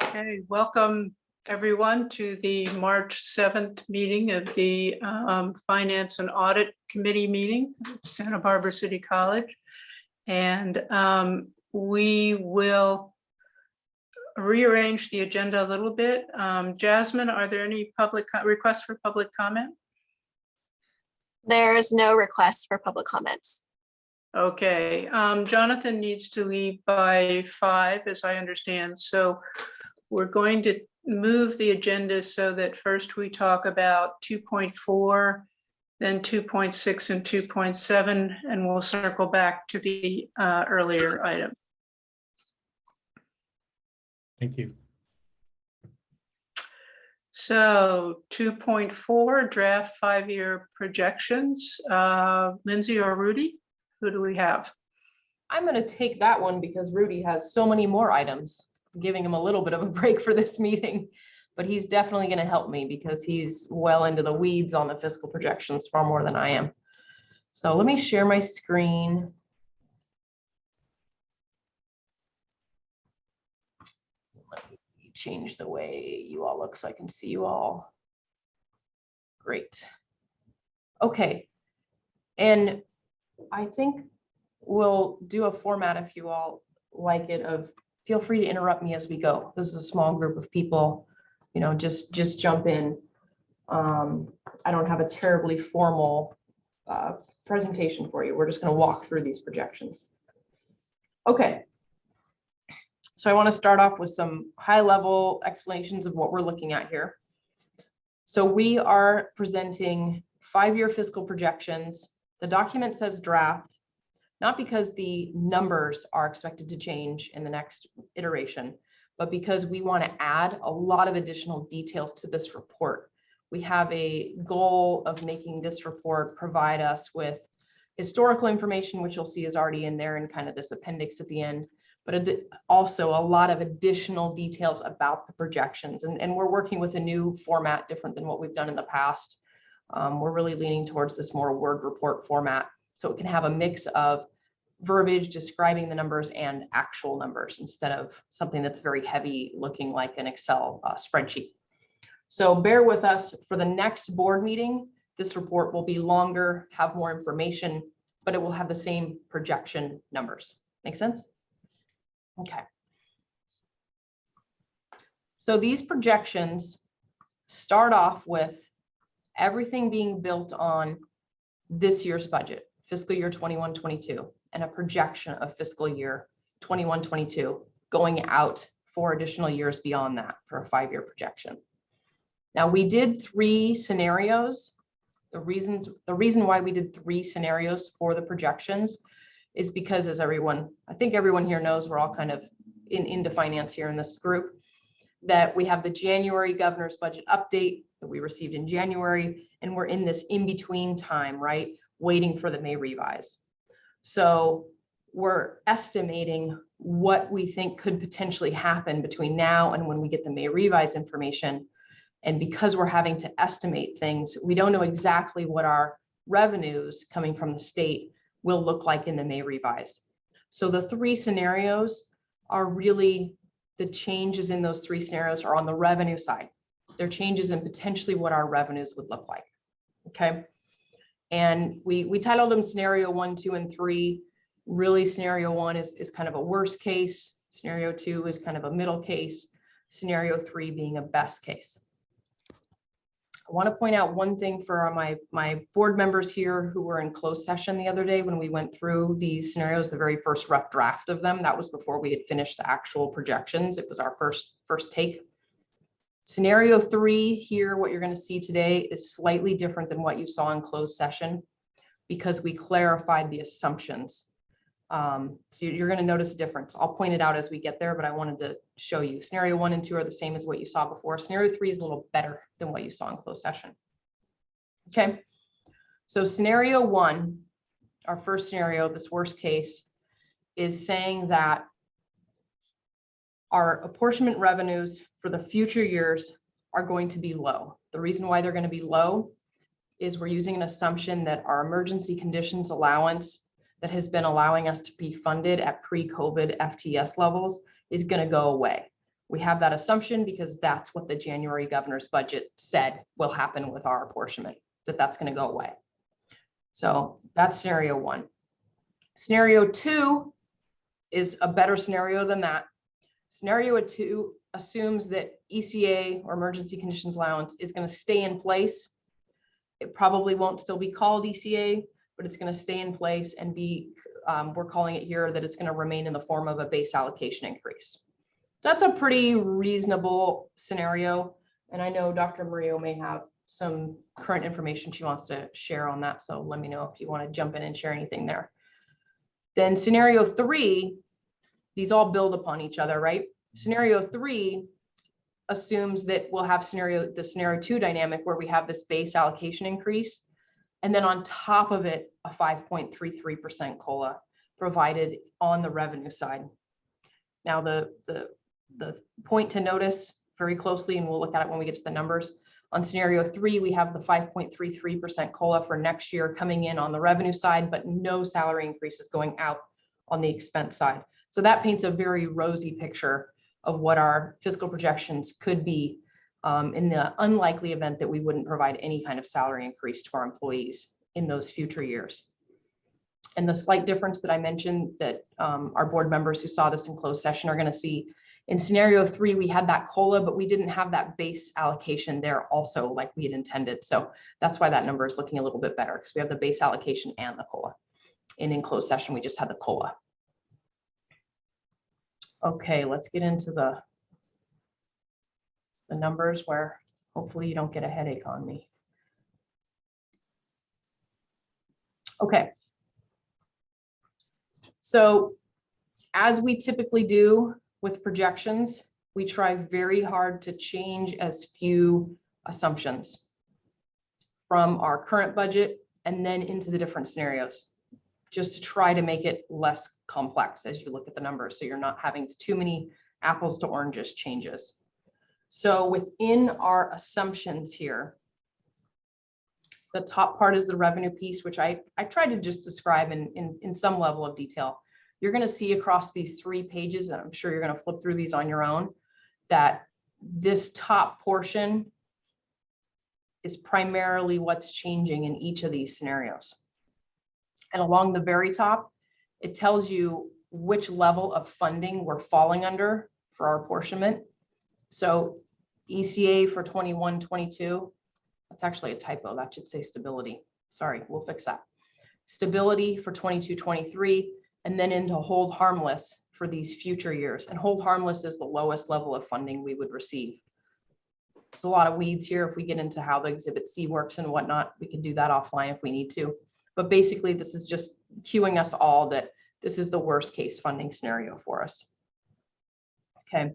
Okay, welcome everyone to the March 7th meeting of the Finance and Audit Committee meeting at Santa Barbara City College. And we will rearrange the agenda a little bit. Jasmine, are there any requests for public comment? There is no request for public comments. Okay, Jonathan needs to leave by 5, as I understand. So we're going to move the agenda so that first we talk about 2.4, then 2.6 and 2.7, and we'll circle back to the earlier item. Thank you. So 2.4, draft 5-year projections. Lindsay or Rudy, who do we have? I'm going to take that one because Rudy has so many more items. I'm giving him a little bit of a break for this meeting, but he's definitely going to help me because he's well into the weeds on the fiscal projections far more than I am. So let me share my screen. Let me change the way you all look so I can see you all. Great. Okay. And I think we'll do a format, if you all like it, of feel free to interrupt me as we go. This is a small group of people, you know, just jump in. I don't have a terribly formal presentation for you. We're just going to walk through these projections. Okay. So I want to start off with some high-level explanations of what we're looking at here. So we are presenting 5-year fiscal projections. The document says draft, not because the numbers are expected to change in the next iteration, but because we want to add a lot of additional details to this report. We have a goal of making this report provide us with historical information, which you'll see is already in there in kind of this appendix at the end, but also a lot of additional details about the projections. And we're working with a new format different than what we've done in the past. We're really leaning towards this more Word report format, so it can have a mix of verbiage describing the numbers and actual numbers instead of something that's very heavy looking like an Excel spreadsheet. So bear with us for the next board meeting. This report will be longer, have more information, but it will have the same projection numbers. Make sense? Okay. So these projections start off with everything being built on this year's budget, fiscal year 21-22, and a projection of fiscal year 21-22 going out 4 additional years beyond that for a 5-year projection. Now we did 3 scenarios. The reason why we did 3 scenarios for the projections is because, as I think everyone here knows, we're all kind of into finance here in this group, that we have the January governor's budget update that we received in January, and we're in this in-between time, right? Waiting for the May revise. So we're estimating what we think could potentially happen between now and when we get the May revise information. And because we're having to estimate things, we don't know exactly what our revenues coming from the state will look like in the May revise. So the 3 scenarios are really, the changes in those 3 scenarios are on the revenue side. They're changes in potentially what our revenues would look like. Okay. And we titled them scenario 1, 2, and 3. Really, scenario 1 is kind of a worst case. Scenario 2 is kind of a middle case. Scenario 3 being a best case. I want to point out one thing for my board members here who were in closed session the other day when we went through these scenarios, the very first rough draft of them. That was before we had finished the actual projections. It was our first take. Scenario 3 here, what you're going to see today is slightly different than what you saw in closed session because we clarified the assumptions. So you're going to notice a difference. I'll point it out as we get there, but I wanted to show you. Scenario 1 and 2 are the same as what you saw before. Scenario 3 is a little better than what you saw in closed session. Okay. So scenario 1, our first scenario, this worst case, is saying that our apportionment revenues for the future years are going to be low. The reason why they're going to be low is we're using an assumption that our emergency conditions allowance that has been allowing us to be funded at pre-COVID FTS levels is going to go away. We have that assumption because that's what the January governor's budget said will happen with our apportionment, that's going to go away. So that's scenario 1. Scenario 2 is a better scenario than that. Scenario 2 assumes that ECA, or emergency conditions allowance, is going to stay in place. It probably won't still be called ECA, but it's going to stay in place and be, we're calling it here that it's going to remain in the form of a base allocation increase. That's a pretty reasonable scenario. And I know Dr. Murillo may have some current information she wants to share on that. So let me know if you want to jump in and share anything there. Then scenario 3, these all build upon each other, right? Scenario 3 assumes that we'll have the scenario 2 dynamic where we have this base allocation increase. And then on top of it, a 5.33% COLA provided on the revenue side. Now, the point to notice very closely, and we'll look at it when we get to the numbers, on scenario 3, we have the 5.33% COLA for next year coming in on the revenue side, but no salary increases going out on the expense side. So that paints a very rosy picture of what our fiscal projections could be in the unlikely event that we wouldn't provide any kind of salary increase to our employees in those future years. And the slight difference that I mentioned that our board members who saw this in closed session are going to see, in scenario 3, we had that COLA, but we didn't have that base allocation there also like we had intended. So that's why that number is looking a little bit better, because we have the base allocation and the COLA. And in closed session, we just had the COLA. Okay, let's get into the numbers where hopefully you don't get a headache on me. Okay. So as we typically do with projections, we try very hard to change as few assumptions from our current budget and then into the different scenarios, just to try to make it less complex as you look at the numbers. So you're not having too many apples to oranges changes. So within our assumptions here, the top part is the revenue piece, which I tried to just describe in some level of detail. You're going to see across these 3 pages, and I'm sure you're going to flip through these on your own, that this top portion is primarily what's changing in each of these scenarios. And along the very top, it tells you which level of funding we're falling under for our apportionment. So ECA for 21-22, that's actually a typo. That should say stability. Sorry, we'll fix that. Stability for 22-23, and then into hold harmless for these future years. And hold harmless is the lowest level of funding we would receive. It's a lot of weeds here. If we get into how the Exhibit C works and whatnot, we can do that offline if we need to. But basically, this is just cueing us all that this is the worst case funding scenario for us. Okay,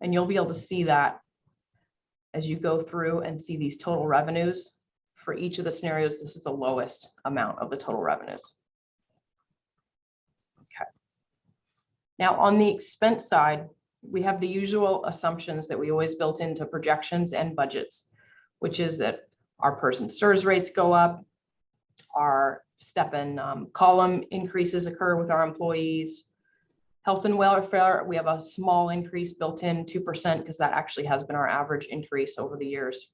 and you'll be able to see that as you go through and see these total revenues for each of the scenarios. This is the lowest amount of the total revenues. Okay. Now on the expense side, we have the usual assumptions that we always built into projections and budgets, which is that our PERS and STRS rates go up, our step and column increases occur with our employees. Health and welfare, we have a small increase built in, 2%, because that actually has been our average increase over the years.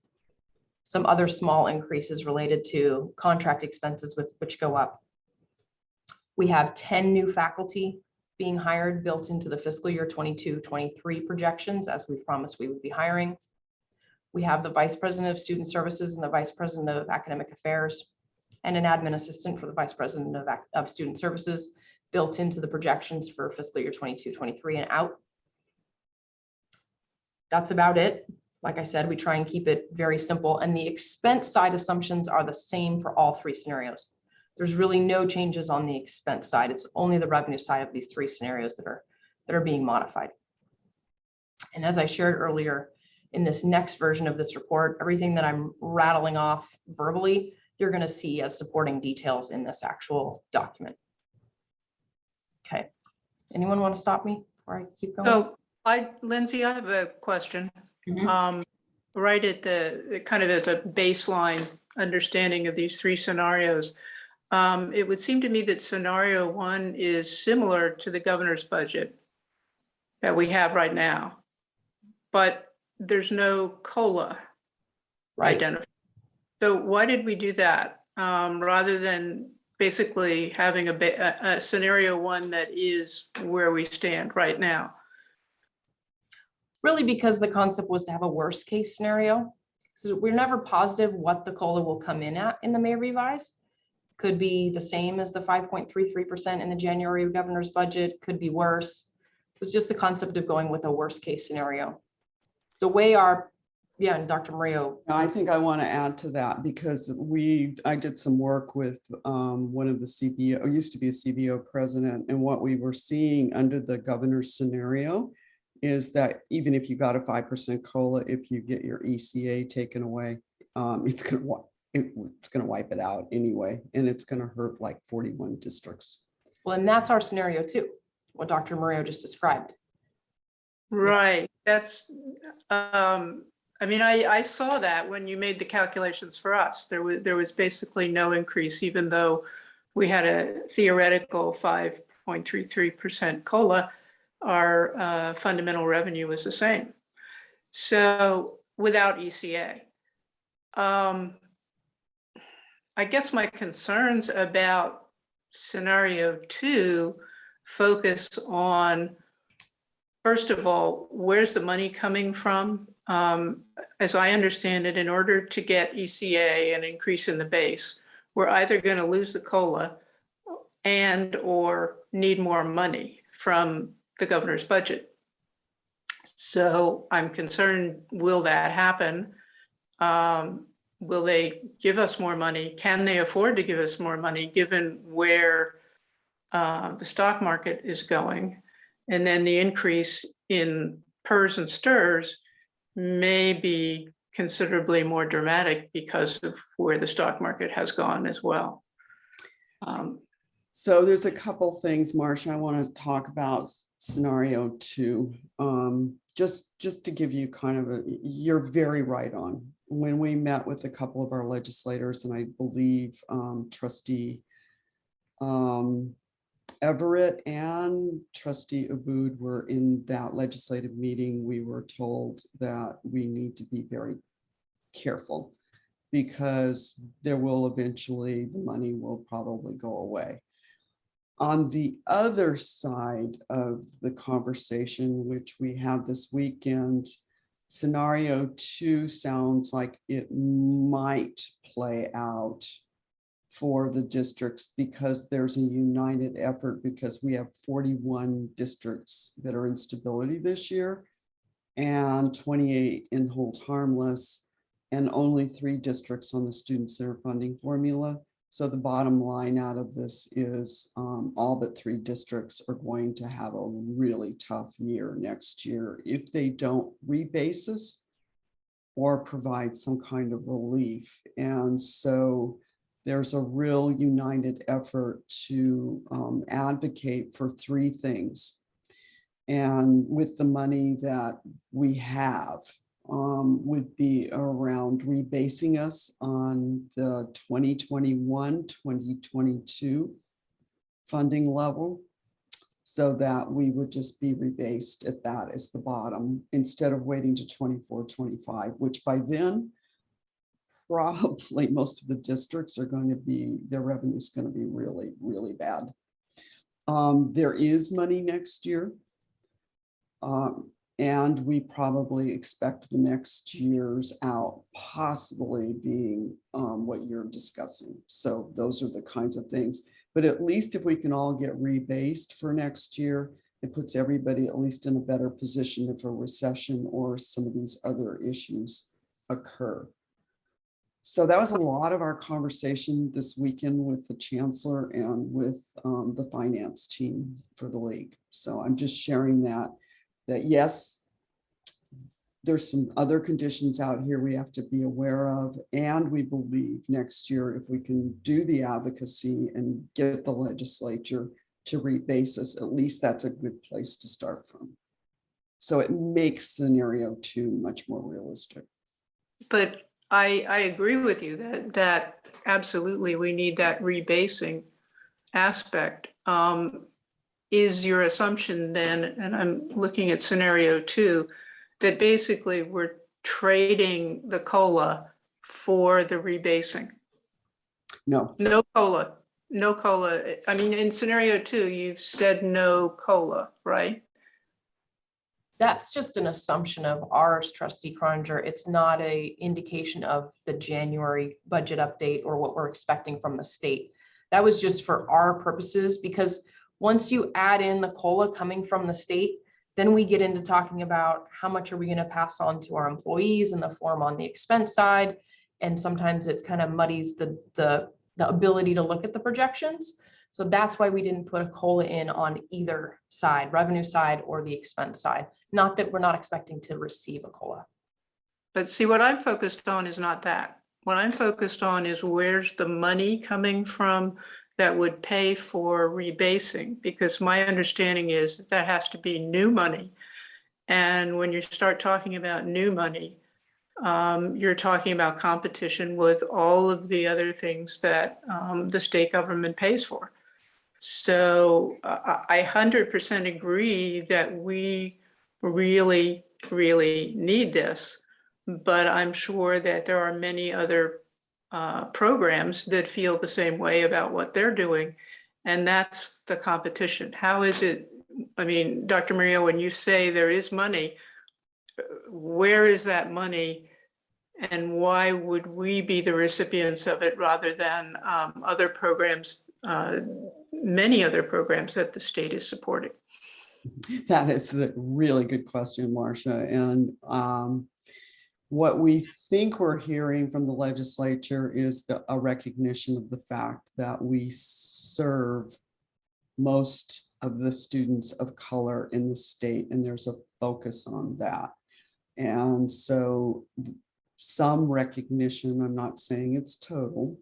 Some other small increases related to contract expenses which go up. We have 10 new faculty being hired built into the fiscal year 22-23 projections, as we promised we would be hiring. We have the Vice President of Student Services and the Vice President of Academic Affairs, and an admin assistant for the Vice President of Student Services built into the projections for fiscal year 22-23 and out. That's about it. Like I said, we try and keep it very simple, and the expense side assumptions are the same for all 3 scenarios. There's really no changes on the expense side. It's only the revenue side of these 3 scenarios that are being modified. And as I shared earlier, in this next version of this report, everything that I'm rattling off verbally, you're going to see as supporting details in this actual document. Okay. Anyone want to stop me before I keep going? So Lindsay, I have a question. Mhm. Right at the kind of as a baseline understanding of these 3 scenarios, it would seem to me that scenario 1 is similar to the governor's budget that we have right now. but there's no COLA Right. identified. So why did we do that? Rather than basically having a scenario one that is where we stand right now. Really because the concept was to have a worst case scenario. So we're never positive what the COLA will come in at in the May revise. Could be the same as the 5.33% in the January governor's budget, could be worse. It was just the concept of going with a worst case scenario. The way our, yeah, and Dr. Mario, I think I want to add to that because I did some work with one of the CBO, used to be a CBO president, and what we were seeing under the governor's scenario is that even if you got a 5% COLA, if you get your ECA taken away, it's going to wipe it out anyway, and it's going to hurt like 41 districts. well, and that's our scenario too, what Dr. Mario just described. Right, that's, I mean, I saw that when you made the calculations for us. There was basically no increase, even though we had a theoretical 5.33% COLA, our fundamental revenue was the same. So without ECA. I guess my concerns about scenario two focus on, first of all, where's the money coming from? As I understand it, in order to get ECA and increase in the base, we're either going to lose the COLA and or need more money from the governor's budget. So I'm concerned, will that happen? Will they give us more money? Can they afford to give us more money given where the stock market is going? And then the increase in PERS and STIRS may be considerably more dramatic because of where the stock market has gone as well. So there's a couple things, Marcia, I want to talk about scenario two. Just to give you kind of you're very right on. When we met with a couple of our legislators, and I believe Trustee Everett and Trustee Aboud were in that legislative meeting, we were told that we need to be very careful because there will eventually, the money will probably go away. On the other side of the conversation, which we have this weekend, scenario two sounds like it might play out for the districts because there's a united effort, because we have 41 districts that are in stability this year and 28 in hold harmless, and only 3 districts on the student center funding formula. So the bottom line out of this is all but 3 districts are going to have a really tough year next year if they don't rebase us or provide some kind of relief. And so there's a real united effort to advocate for 3 things. And with the money that we have, would be around rebasing us on the 2021-2022 funding level, so that we would just be rebased at that as the bottom instead of waiting to 24-25, which by then probably most of the districts are going to be, their revenue is going to be really, really bad. There is money next year. And we probably expect the next years out possibly being what you're discussing. So those are the kinds of things. But at least if we can all get rebased for next year, it puts everybody at least in a better position if a recession or some of these other issues occur. So that was a lot of our conversation this weekend with the chancellor and with the finance team for the league. So I'm just sharing that yes, there's some other conditions out here we have to be aware of. And we believe next year, if we can do the advocacy and get the legislature to rebase us, at least that's a good place to start from. So it makes scenario 2 much more realistic. But I agree with you that absolutely we need that rebasing aspect. Is your assumption then, and I'm looking at scenario 2, that basically we're trading the COLA for the rebasing. No, No COLA, no COLA. I mean, in scenario 2, you've said no COLA, right? That's just an assumption of ours, trustee Croninger. It's not a indication of the January budget update or what we're expecting from the state. That was just for our purposes, because once you add in the COLA coming from the state, then we get into talking about how much are we going to pass on to our employees in the form on the expense side. And sometimes it kind of muddies the ability to look at the projections. So that's why we didn't put a COLA in on either side, revenue side or the expense side. Not that we're not expecting to receive a COLA. But see, what I'm focused on is not that. What I'm focused on is where's the money coming from that would pay for rebasing? Because my understanding is that has to be new money. And when you start talking about new money, you're talking about competition with all of the other things that the state government pays for. So I 100% agree that we really, really need this, but I'm sure that there are many other programs that feel the same way about what they're doing, and that's the competition. How is it, I mean, Dr. Murillo, when you say there is money, where is that money? And why would we be the recipients of it rather than other programs, many other programs that the state is supporting? that is a really good question, Marcia. And what we think we're hearing from the legislature is a recognition of the fact that we serve most of the students of color in the state, and there's a focus on that. And so some recognition, I'm not saying it's total,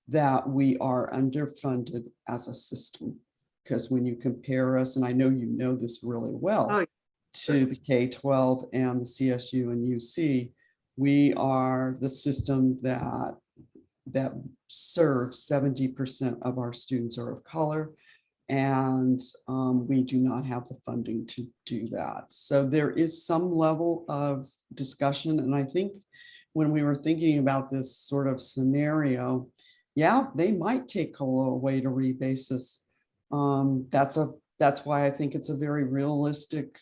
that we are underfunded as a system. Because when you compare us, and I know you know this really well, Oh, to the K-12 and the CSU and UC, we are the system that serves 70% of our students are of color, and we do not have the funding to do that. So there is some level of discussion, and I think when we were thinking about this sort of scenario, yeah, they might take COLA away to rebase us. That's why I think it's a very realistic,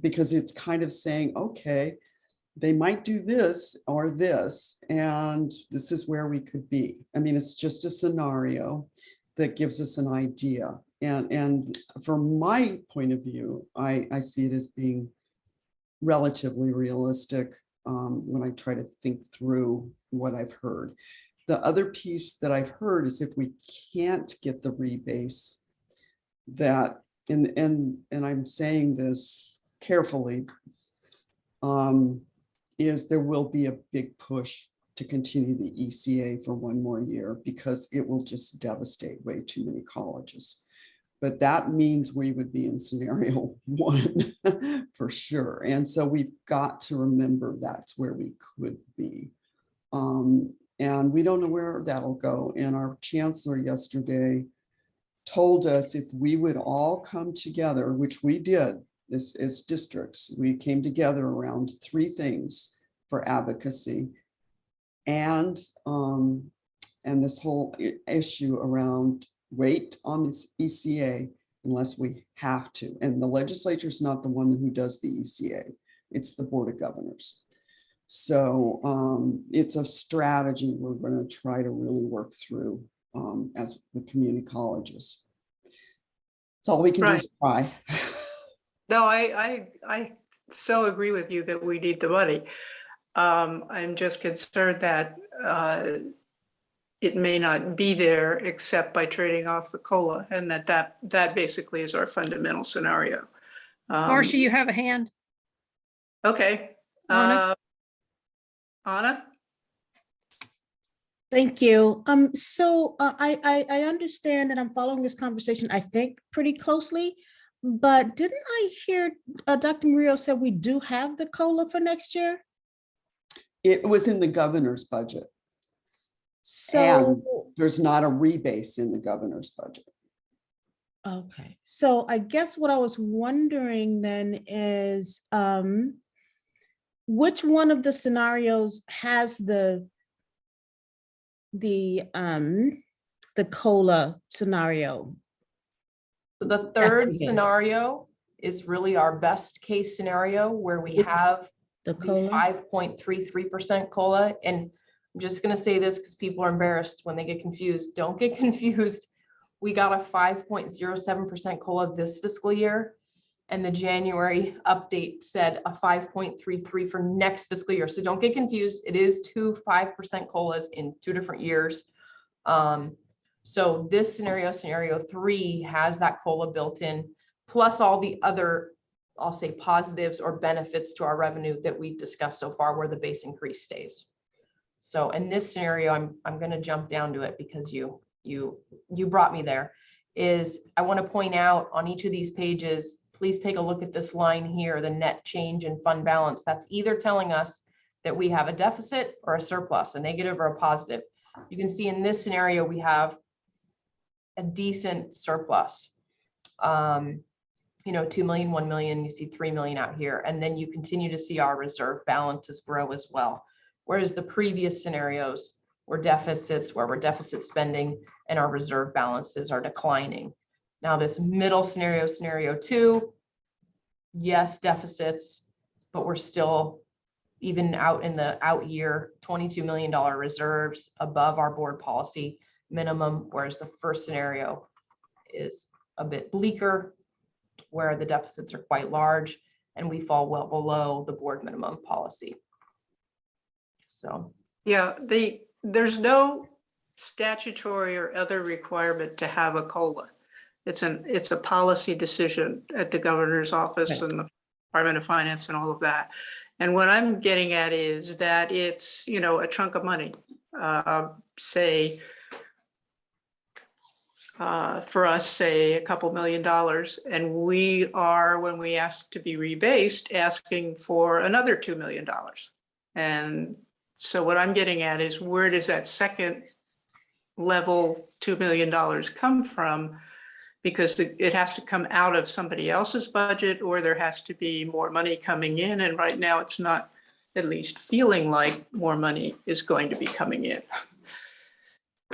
because it's kind of saying, okay, they might do this or this, and this is where we could be. I mean, it's just a scenario that gives us an idea. And from my point of view, I see it as being relatively realistic when I try to think through what I've heard. The other piece that I've heard is if we can't get the rebase, that, and I'm saying this carefully, is there will be a big push to continue the ECA for one more year, because it will just devastate way too many colleges. But that means we would be in scenario 1 for sure. And so we've got to remember that's where we could be. And we don't know where that'll go. And our chancellor yesterday told us if we would all come together, which we did, this as districts, we came together around 3 things for advocacy, and this whole issue around wait on this ECA unless we have to. And the legislature is not the one who does the ECA, it's the Board of Governors. So it's a strategy we're going to try to really work through as the community colleges. It's all we can do is try. No, I so agree with you that we need the money. I'm just concerned that it may not be there except by trading off the COLA, and that basically is our fundamental scenario. Marcia, you have a hand. Okay. Anna? Anna? Thank you. So I understand, and I'm following this conversation, I think, pretty closely. But didn't I hear Dr. Murillo said we do have the COLA for next year? It was in the governor's budget. So There's not a rebase in the governor's budget. Okay, so I guess what I was wondering then is, which one of the scenarios has the COLA scenario? So the third beginning. scenario is really our best case scenario where we It- have The the COLA? 5.33% COLA. And I'm just gonna say this because people are embarrassed when they get confused. Don't get confused. We got a 5.07% COLA this fiscal year. And the January update said a 5.33 for next fiscal year. So don't get confused. It is two 5% COLAs in 2 different years. So this scenario 3 has that COLA built in, plus all the other, I'll say positives or benefits to our revenue that we've discussed so far where the base increase stays. So in this scenario, I'm going to jump down to it because you brought me there, is I want to point out on each of these pages, please take a look at this line here, the net change in fund balance. That's either telling us that we have a deficit or a surplus, a negative or a positive. You can see in this scenario, we have a decent surplus. 2 million, 1 million, you see 3 million out here. And then you continue to see our reserve balances grow as well. Whereas the previous scenarios were deficits, where we're deficit spending and our reserve balances are declining. Now this middle scenario 2, yes, deficits, but we're still even out in the out year, $22 million reserves above our board policy minimum, whereas the first scenario is a bit bleaker, where the deficits are quite large and we fall well below the board minimum policy. So, Yeah, there's no statutory or other requirement to have a COLA. It's a policy decision at the governor's office Right. and the Department of Finance and all of that. And what I'm getting at is that it's, a chunk of money, say, for us, say a couple $1 million. And we are, when we ask to be rebased, asking for another $2 million. And so what I'm getting at is, where does that second level $2 million come from? Because it has to come out of somebody else's budget, or there has to be more money coming in. And right now it's not at least feeling like more money is going to be coming in.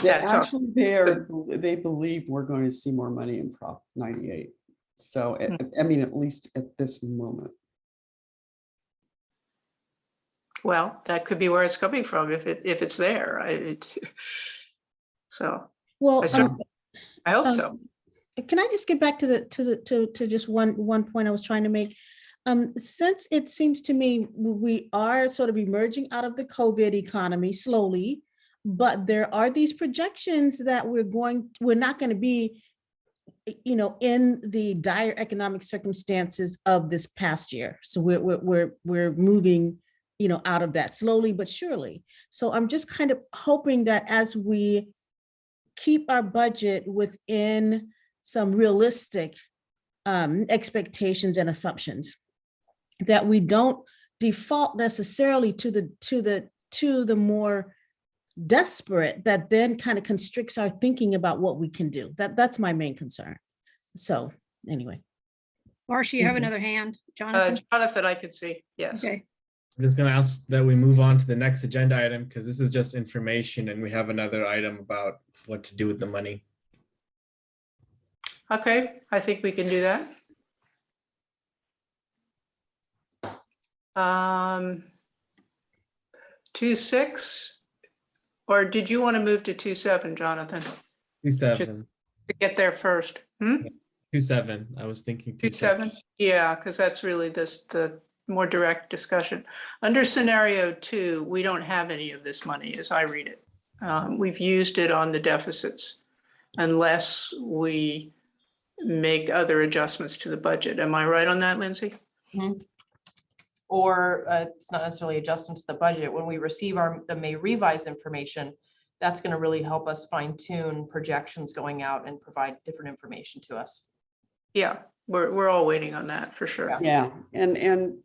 That's all. Actually, they believe we're going to see more money in Prop 98. So, I mean, at least at this moment. Well, that could be where it's coming from if it's there. So Well, I hope so. can I just get back to just one point I was trying to make? Since it seems to me we are sort of emerging out of the COVID economy slowly, but there are these projections that we're not going to be, in the dire economic circumstances of this past year. So we're moving, out of that slowly but surely. So I'm just kind of hoping that as we keep our budget within some realistic expectations and assumptions, that we don't default necessarily to the more desperate, that then kind of constricts our thinking about what we can do. That's my main concern. So anyway. Marcia, you have Mhm. another hand. Jonathan? Jonathan, I could see, yes. Okay. I'm just going to ask that we move on to the next agenda item because this is just information and we have another item about what to do with the money. Okay, I think we can do that. 2.6, or did you want to move to 2.7, Jonathan, 2.7. to get there first? 2.7. I was thinking 2.7, yeah, because that's really the more direct discussion. Under scenario 2, we don't have any of this money as I read it. We've used it on the deficits unless we make other adjustments to the budget. Am I right on that, Lindsay? or it's not necessarily adjustments to the budget. When we receive the May revise information, that's going to really help us fine tune projections going out and provide different information to us. Yeah, we're all waiting on that for sure. Yeah, and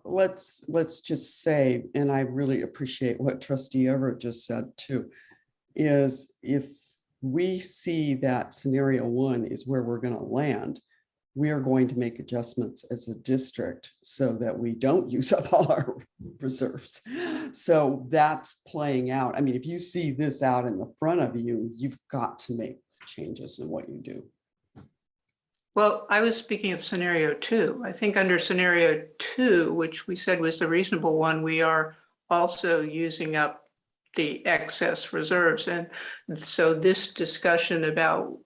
let's just say, and I really appreciate what Trustee Everett just said too, is if we see that scenario 1 is where we're going to land, we are going to make adjustments as a district so that we don't use up all our reserves. So that's playing out. I mean, if you see this out in the front of you, you've got to make changes in what you do. Well, I was speaking of scenario 2. I think under scenario 2, which we said was the reasonable one, we are also using up the excess reserves. And so this discussion about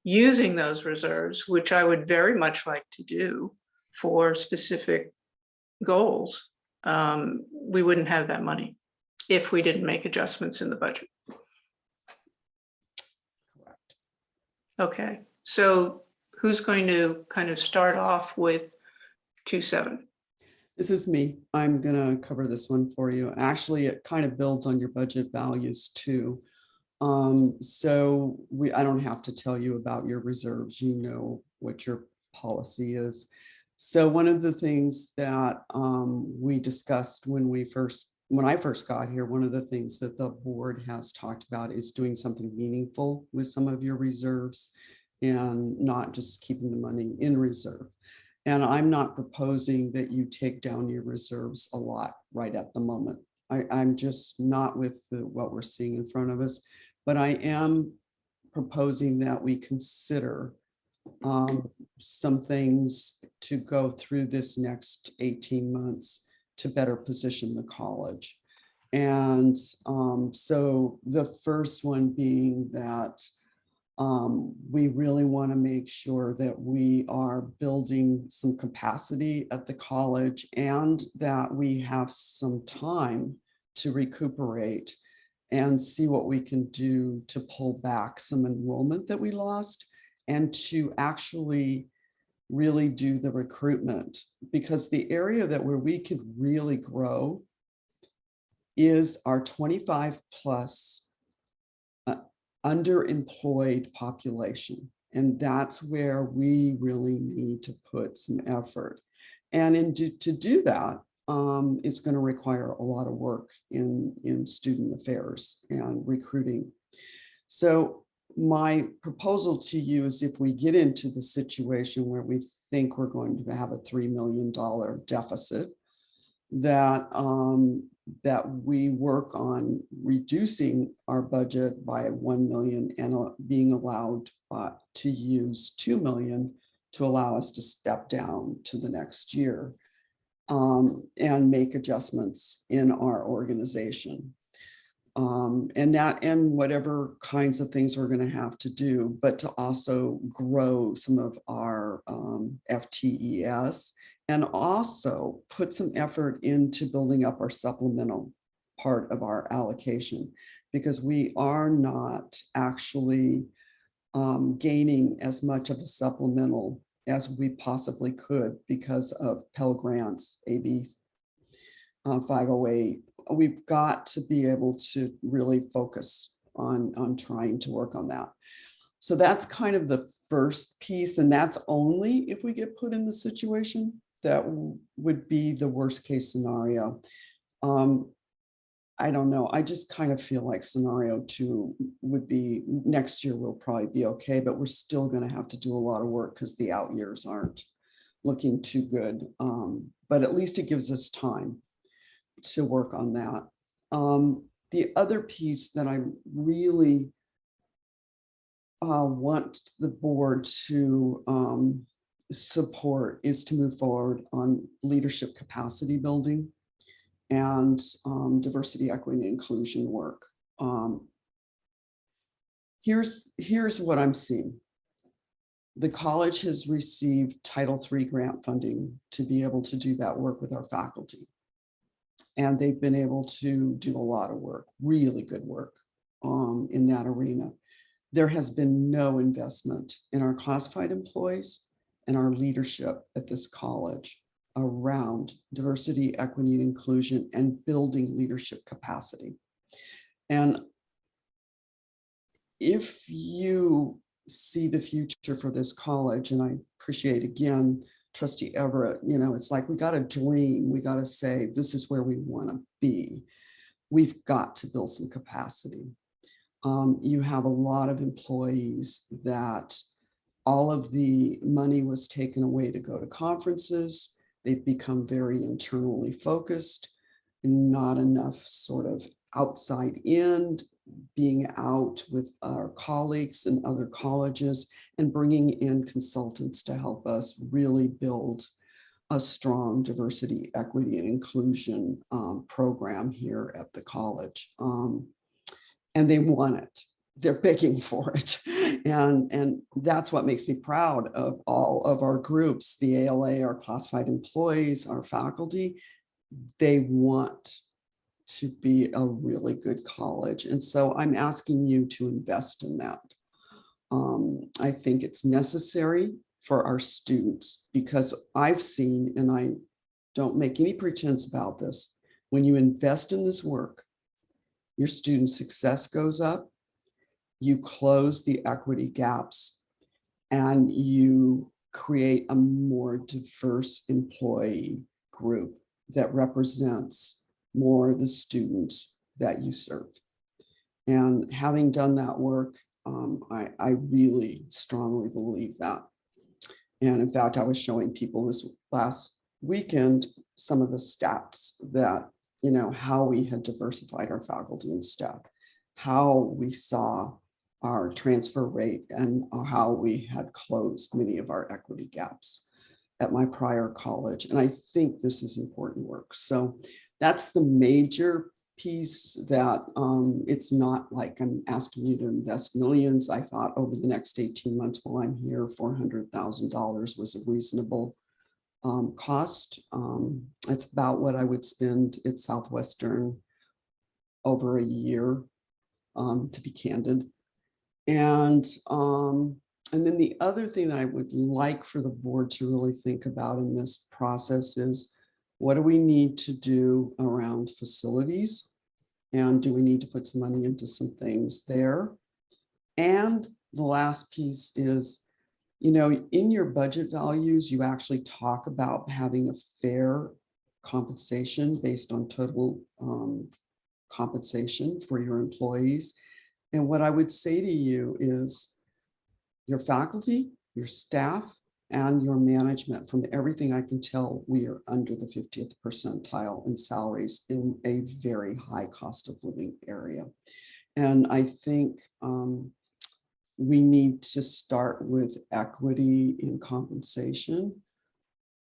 using those reserves, which I would very much like to do for specific goals, we wouldn't have that money if we didn't make adjustments in the budget. Correct. Okay, so who's going to kind of start off with 2.7? This is me. I'm gonna cover this one for you. Actually, it kind of builds on your budget values too. So I don't have to tell you about your reserves. You know what your policy is. So one of the things that we discussed when I first got here, one of the things that the board has talked about is doing something meaningful with some of your reserves and not just keeping the money in reserve. And I'm not proposing that you take down your reserves a lot right at the moment. I'm just not with what we're seeing in front of us, but I am proposing that we consider some things to go through this next 18 months to better position the college. And so the first one being that we really want to make sure that we are building some capacity at the college and that we have some time to recuperate and see what we can do to pull back some enrollment that we lost and to actually really do the recruitment, because the area where we could really grow is our 25 plus underemployed population. And that's where we really need to put some effort. And to do that, it's going to require a lot of work in student affairs and recruiting. So my proposal to you is, if we get into the situation where we think we're going to have a $3 million deficit, that we work on reducing our budget by 1 million and being allowed to use 2 million to allow us to step down to the next year and make adjustments in our organization. And whatever kinds of things we're going to have to do, but to also grow some of our FTES and also put some effort into building up our supplemental part of our allocation, because we are not actually gaining as much of the supplemental as we possibly could because of Pell Grants, AB 508. We've got to be able to really focus on trying to work on that. So that's kind of the first piece, and that's only if we get put in the situation that would be the worst case scenario. I don't know. I just kind of feel like scenario 2 would be next year. We'll probably be okay, but we're still going to have to do a lot of work because the out years aren't looking too good. But at least it gives us time to work on that. The other piece that I really want the board to support is to move forward on leadership capacity building and diversity, equity, and inclusion work. Here's what I'm seeing. The college has received Title III grant funding to be able to do that work with our faculty. And they've been able to do a lot of work, really good work in that arena. There has been no investment in our classified employees and our leadership at this college around diversity, equity, and inclusion and building leadership capacity. And if you see the future for this college, and I appreciate again, Trustee Everett, it's like we got to dream. We got to say, this is where we want to be. We've got to build some capacity. You have a lot of employees that all of the money was taken away to go to conferences. They've become very internally focused, not enough sort of outside in, being out with our colleagues in other colleges and bringing in consultants to help us really build a strong diversity, equity, and inclusion program here at the college. And they want it. They're begging for it. And that's what makes me proud of all of our groups, the ALA, our classified employees, our faculty. They want to be a really good college. And so I'm asking you to invest in that. I think it's necessary for our students because I've seen, and I don't make any pretense about this, when you invest in this work, your student success goes up, you close the equity gaps, and you create a more diverse employee group that represents more of the students that you serve. And having done that work, I really strongly believe that. And in fact, I was showing people this last weekend, some of the stats that, you know, how we had diversified our faculty and staff, how we saw our transfer rate and how we had closed many of our equity gaps at my prior college. And I think this is important work. So that's the major piece that it's not like I'm asking you to invest millions. I thought over the next 18 months while I'm here, $400,000 was a reasonable cost. It's about what I would spend at Southwestern over a year, to be candid. And then the other thing that I would like for the board to really think about in this process is, what do we need to do around facilities? And do we need to put some money into some things there? And the last piece is, you know, in your budget values, you actually talk about having a fair compensation based on total compensation for your employees. And what I would say to you is your faculty, your staff, and your management, from everything I can tell, we are under the 50th percentile in salaries in a very high cost of living area. And I think we need to start with equity in compensation,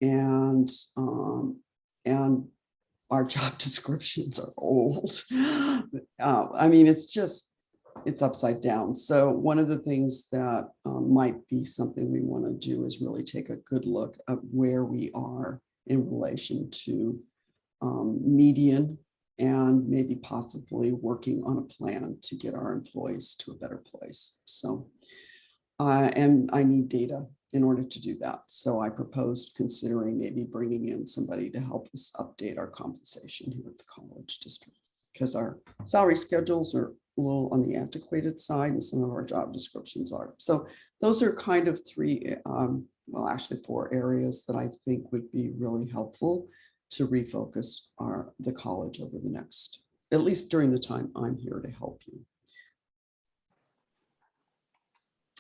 and our job descriptions are old. I mean, it's upside down. So one of the things that might be something we want to do is really take a good look at where we are in relation to median, and maybe possibly working on a plan to get our employees to a better place. So, and I need data in order to do that. So I proposed considering maybe bringing in somebody to help us update our compensation here at the college district, because our salary schedules are a little on the antiquated side and some of our job descriptions are. So those are kind of three, well, actually 4 areas that I think would be really helpful to refocus the college over the next, at least during the time I'm here to help you.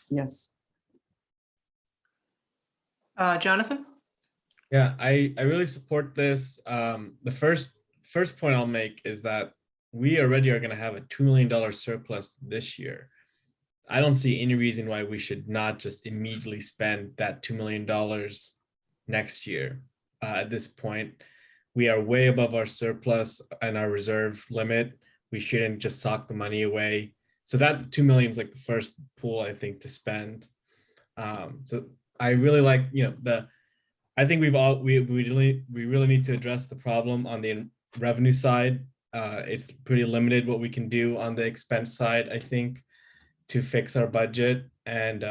Yes. Jonathan? Yeah, I really support this. The first point I'll make is that we already are going to have a $2 million surplus this year. I don't see any reason why we should not just immediately spend that $2 million next year. At this point, we are way above our surplus and our reserve limit. We shouldn't just sock the money away. So that 2 million is like the first pool, I think, to spend. So I really like, you know, I think we really need to address the problem on the revenue side. It's pretty limited what we can do on the expense side, I think, to fix our budget. And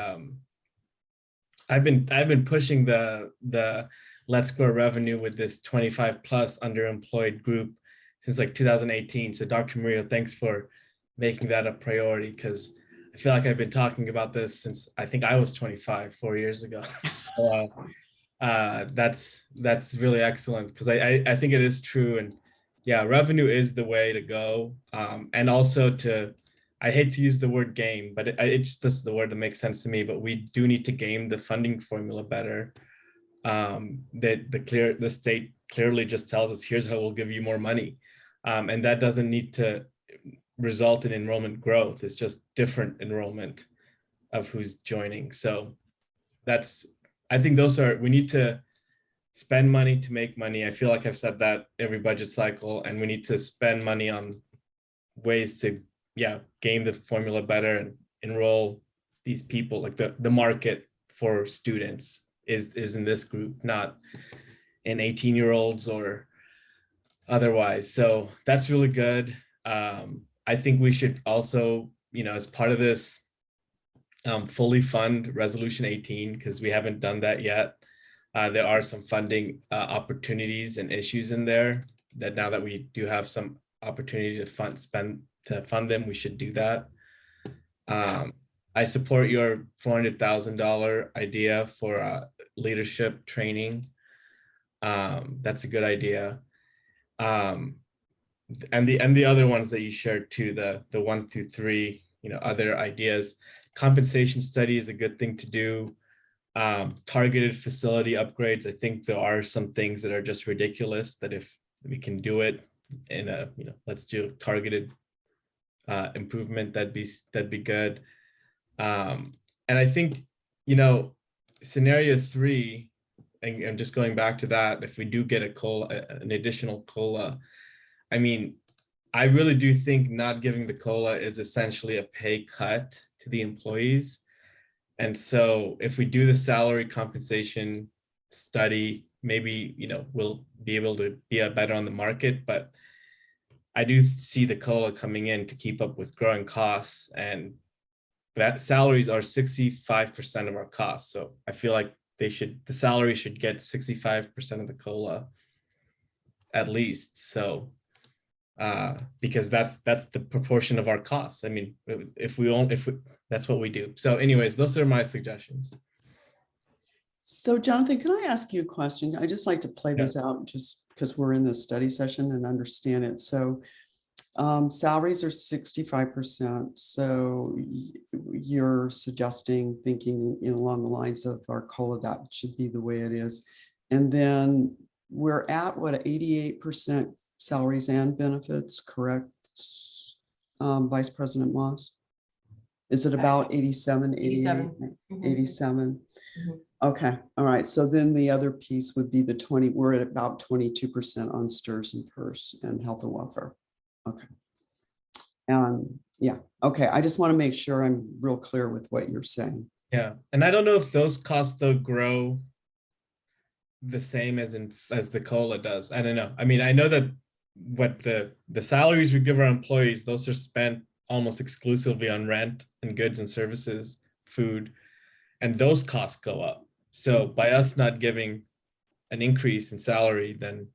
I've been pushing the Let's Grow Revenue with this 25 plus underemployed group since like 2018. So Dr. Murillo, thanks for making that a priority, because I feel like I've been talking about this since I think I was 25, 4 years ago. So that's really excellent, because I think it is true. And yeah, revenue is the way to go. And also to I hate to use the word game, but it's just the word that makes sense to me. But we do need to game the funding formula better. That the state clearly just tells us, here's how we'll give you more money. And that doesn't need to result in enrollment growth. It's just different enrollment of who's joining. So I think we need to spend money to make money. I feel like I've said that every budget cycle, and we need to spend money on ways to, game the formula better and enroll these people. Like the market for students is in this group, not in 18-year-olds or otherwise. So that's really good. I think we should also, as part of this, fully fund Resolution 18, because we haven't done that yet. There are some funding opportunities and issues in there that now that we do have some opportunity to fund them, we should do that. I support your $400,000 idea for leadership training. That's a good idea. And the other ones that you shared too, the 1 through 3, other ideas. Compensation study is a good thing to do. Targeted facility upgrades. I think there are some things that are just ridiculous that if we can do it in a, let's do a targeted improvement, that'd be good. And I think, scenario 3, and just going back to that, if we do get an additional COLA, I mean, I really do think not giving the COLA is essentially a pay cut to the employees. And so if we do the salary compensation study, maybe, we'll be able to be better on the market, but I do see the COLA coming in to keep up with growing costs, and that salaries are 65% of our costs. So I feel like the salary should get 65% of the COLA at least. So because that's the proportion of our costs. I mean, if we that's what we do. So anyways, those are my suggestions. So Jonathan, can I ask you a question? I just like to play this out just because we're in this study session and understand it. So salaries are 65%. So you're suggesting, thinking along the lines of our COLA, that should be the way it is. And then we're at what, 88% salaries and benefits, correct? Vice President Moss? Is it about 87, 88, 87? Mhm. Okay, all right. So then the other piece would be the 20, we're at about 22% on STRS and PERS and health and welfare. Okay. Yeah, okay. I just want to make sure I'm real clear with what you're saying. Yeah, and I don't know if those costs though grow the same as the COLA does. I don't know. I mean, I know that what the salaries we give our employees, those are spent almost exclusively on rent and goods and services, food, and those costs go up. So by us not giving an increase in salary, then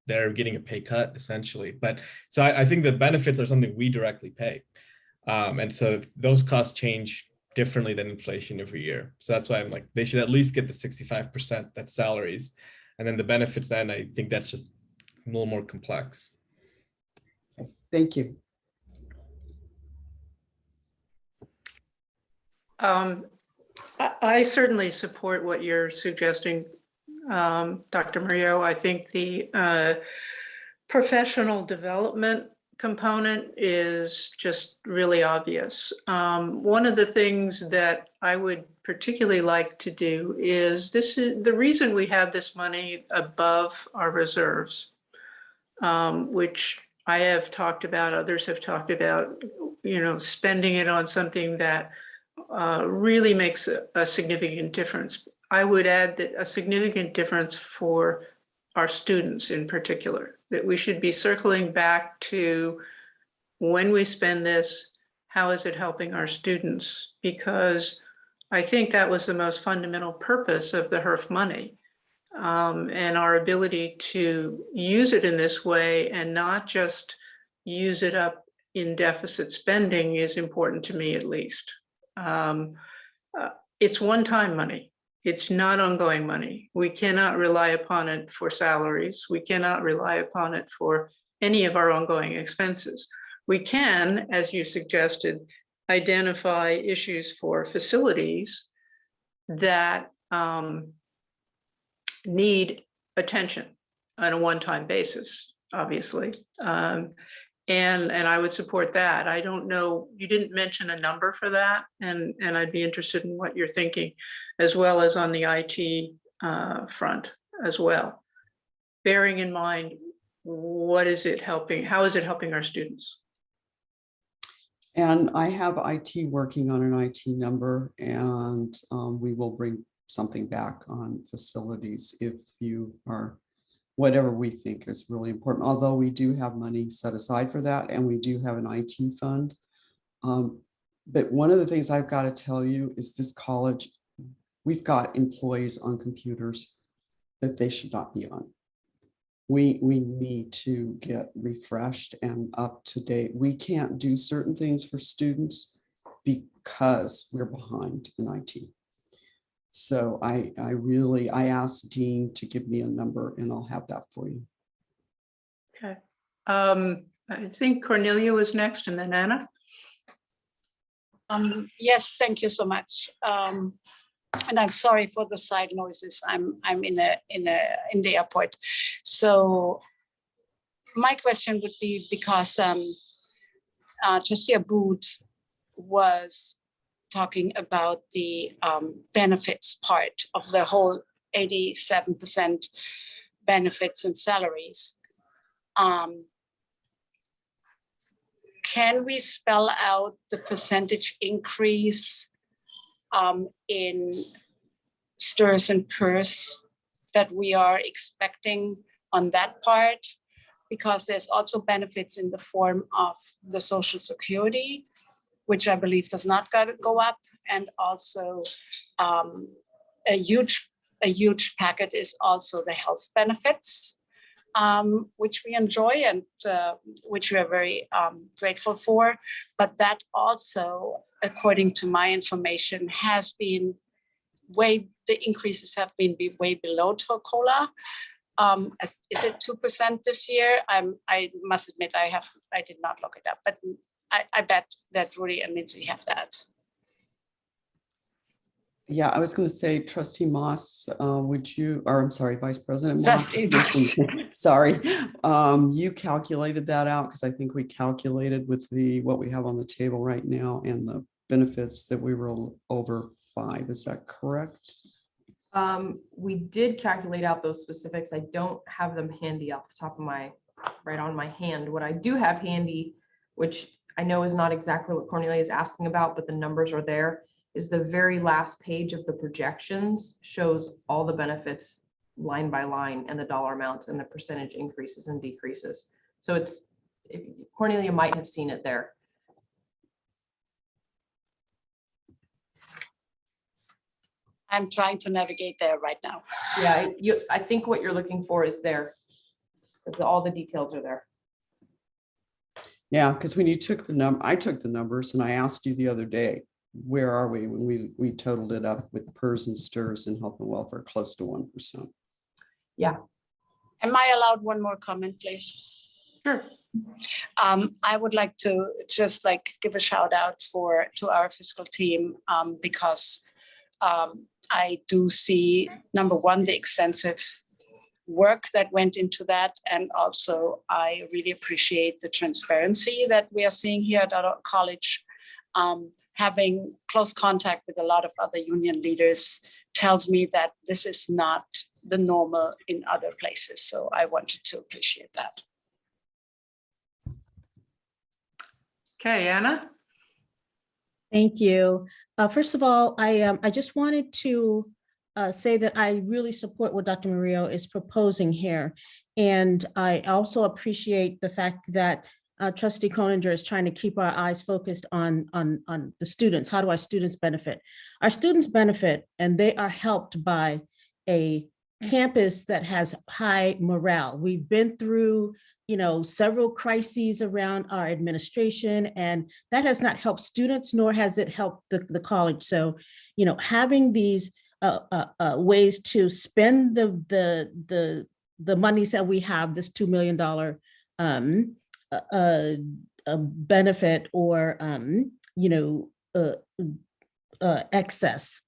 they're getting a pay cut essentially. But so I think the benefits are something we directly pay. And so those costs change differently than inflation every year. So that's why I'm like, they should at least get the 65%, that's salaries. And then the benefits, then I think that's just a little more complex. Okay, thank you. I certainly support what you're suggesting, Dr. Murillo. I think the professional development component is just really obvious. One of the things that I would particularly like to do is the reason we have this money above our reserves, which I have talked about, others have talked about, spending it on something that really makes a significant difference. I would add that a significant difference for our students in particular, that we should be circling back to when we spend this, how is it helping our students? Because I think that was the most fundamental purpose of the HERF money, and our ability to use it in this way and not just use it up in deficit spending is important to me, at least. It's one-time money. It's not ongoing money. We cannot rely upon it for salaries. We cannot rely upon it for any of our ongoing expenses. We can, as you suggested, identify issues for facilities that need attention on a one-time basis, obviously. And I would support that. I don't know, you didn't mention a number for that, and I'd be interested in what you're thinking, as well as on the IT front as well. Bearing in mind, what is it helping? How is it helping our students? And I have IT working on an IT number, and we will bring something back on facilities if you are, whatever we think is really important, although we do have money set aside for that, and we do have an IT fund. But one of the things I've got to tell you is this college, we've got employees on computers that they should not be on. We need to get refreshed and up to date. We can't do certain things for students because we're behind in IT. So I asked Dean to give me a number, and I'll have that for you. Okay. I think Cornelia was next, and then Anna. Yes, thank you so much. And I'm sorry for the side noises. I'm in the airport. So my question would be, because Trustee Abood was talking about the benefits part of the whole 87% benefits and salaries. Can we spell out the percentage increase in STIRS and PERS that we are expecting on that part? Because there's also benefits in the form of the Social Security, which I believe does not go up, and also a huge packet is also the health benefits, which we enjoy and which we are very grateful for. But that also, according to my information, has been the increases have been way below COLA. Is it 2% this year? I must admit I did not look it up, but I bet that Rudy and Lindsay have that. Yeah, I was going to say, Trustee Moss, would you, or I'm sorry, Vice President Moss. Trustee Moss. Sorry, you calculated that out, because I think we calculated with what we have on the table right now and the benefits that we were over 5. Is that correct? We did calculate out those specifics. I don't have them handy off the top of right on my hand. What I do have handy, which I know is not exactly what Cornelia is asking about, but the numbers are there, is the very last page of the projections shows all the benefits line by line and the dollar amounts and the percentage increases and decreases. So Cornelia might have seen it there. I'm trying to navigate there right now. Yeah, I think what you're looking for is there. All the details are there. Yeah, because when you took I took the numbers, and I asked you the other day, where are we when we totaled it up with PERS and STIRS and health and welfare, close to 1%. Yeah. Am I allowed one more comment, please? Sure. I would like to just give a shout out to our fiscal team, because I do see, number one, the extensive work that went into that. And also, I really appreciate the transparency that we are seeing here at our college. Having close contact with a lot of other union leaders tells me that this is not the normal in other places. So I wanted to appreciate that. Okay, Anna. Thank you. First of all, I just wanted to say that I really support what Dr. Murillo is proposing here. And I also appreciate the fact that Trustee Croninger is trying to keep our eyes focused on the students. How do our students benefit? Our students benefit, and they are helped by a campus that has high morale. We've been through, several crises around our administration, and that has not helped students, nor has it helped the college. So, having these ways to spend the monies that we have, this $2 million benefit or, excess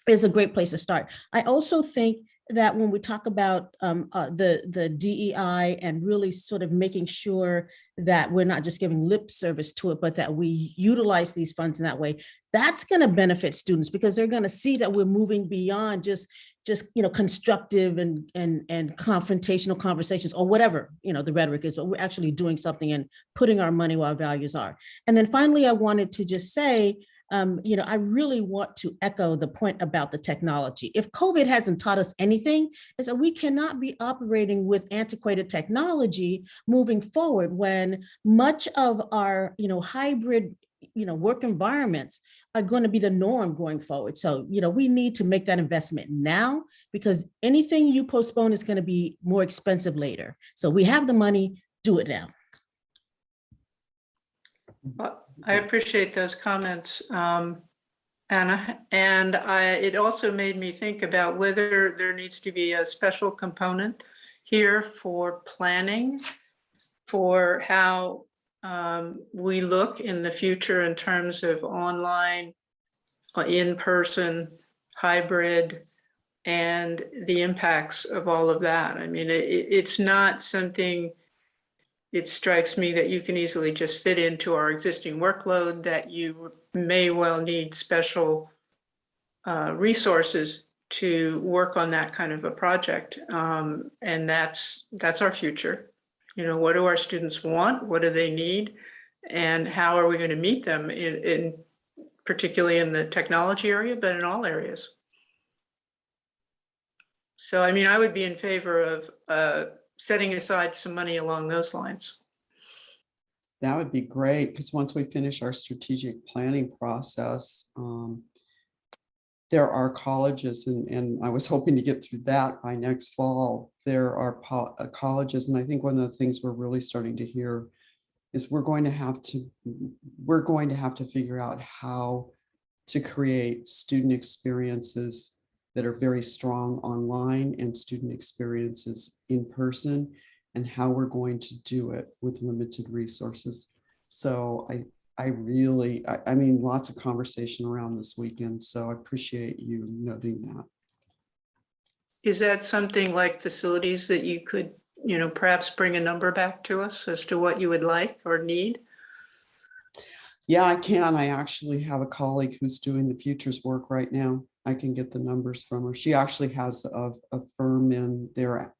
is a great place to start. I also think that when we talk about the DEI and really sort of making sure that we're not just giving lip service to it, but that we utilize these funds in that way, that's going to benefit students because they're going to see that we're moving beyond just constructive and confrontational conversations or whatever the rhetoric is, but we're actually doing something and putting our money where our values are. And then finally, I wanted to just say, I really want to echo the point about the technology. If COVID hasn't taught us anything, is that we cannot be operating with antiquated technology moving forward when much of our, hybrid, work environments are going to be the norm going forward. So, we need to make that investment now because anything you postpone is going to be more expensive later. So we have the money, do it now. Well, I appreciate those comments, Anna. And it also made me think about whether there needs to be a special component here for planning for how we look in the future in terms of online, in-person, hybrid, and the impacts of all of that. I mean, it's not something, it strikes me that you can easily just fit into our existing workload, that you may well need special resources to work on that kind of a project. And that's our future. What do our students want? What do they need? And how are we going to meet them in particularly in the technology area, but in all areas? So, I mean, I would be in favor of setting aside some money along those lines. That would be great, because once we finish our strategic planning process, there are colleges, and I was hoping to get through that by next fall. There are colleges, and I think one of the things we're really starting to hear is we're going to have to figure out how to create student experiences that are very strong online and student experiences in person, and how we're going to do it with limited resources. So I mean, lots of conversation around this weekend, so I appreciate you noting that. Is that something like facilities that you could, perhaps bring a number back to us as to what you would like or need? Yeah, I can. I actually have a colleague who's doing the futures work right now. I can get the numbers from her. She actually has a firm in there.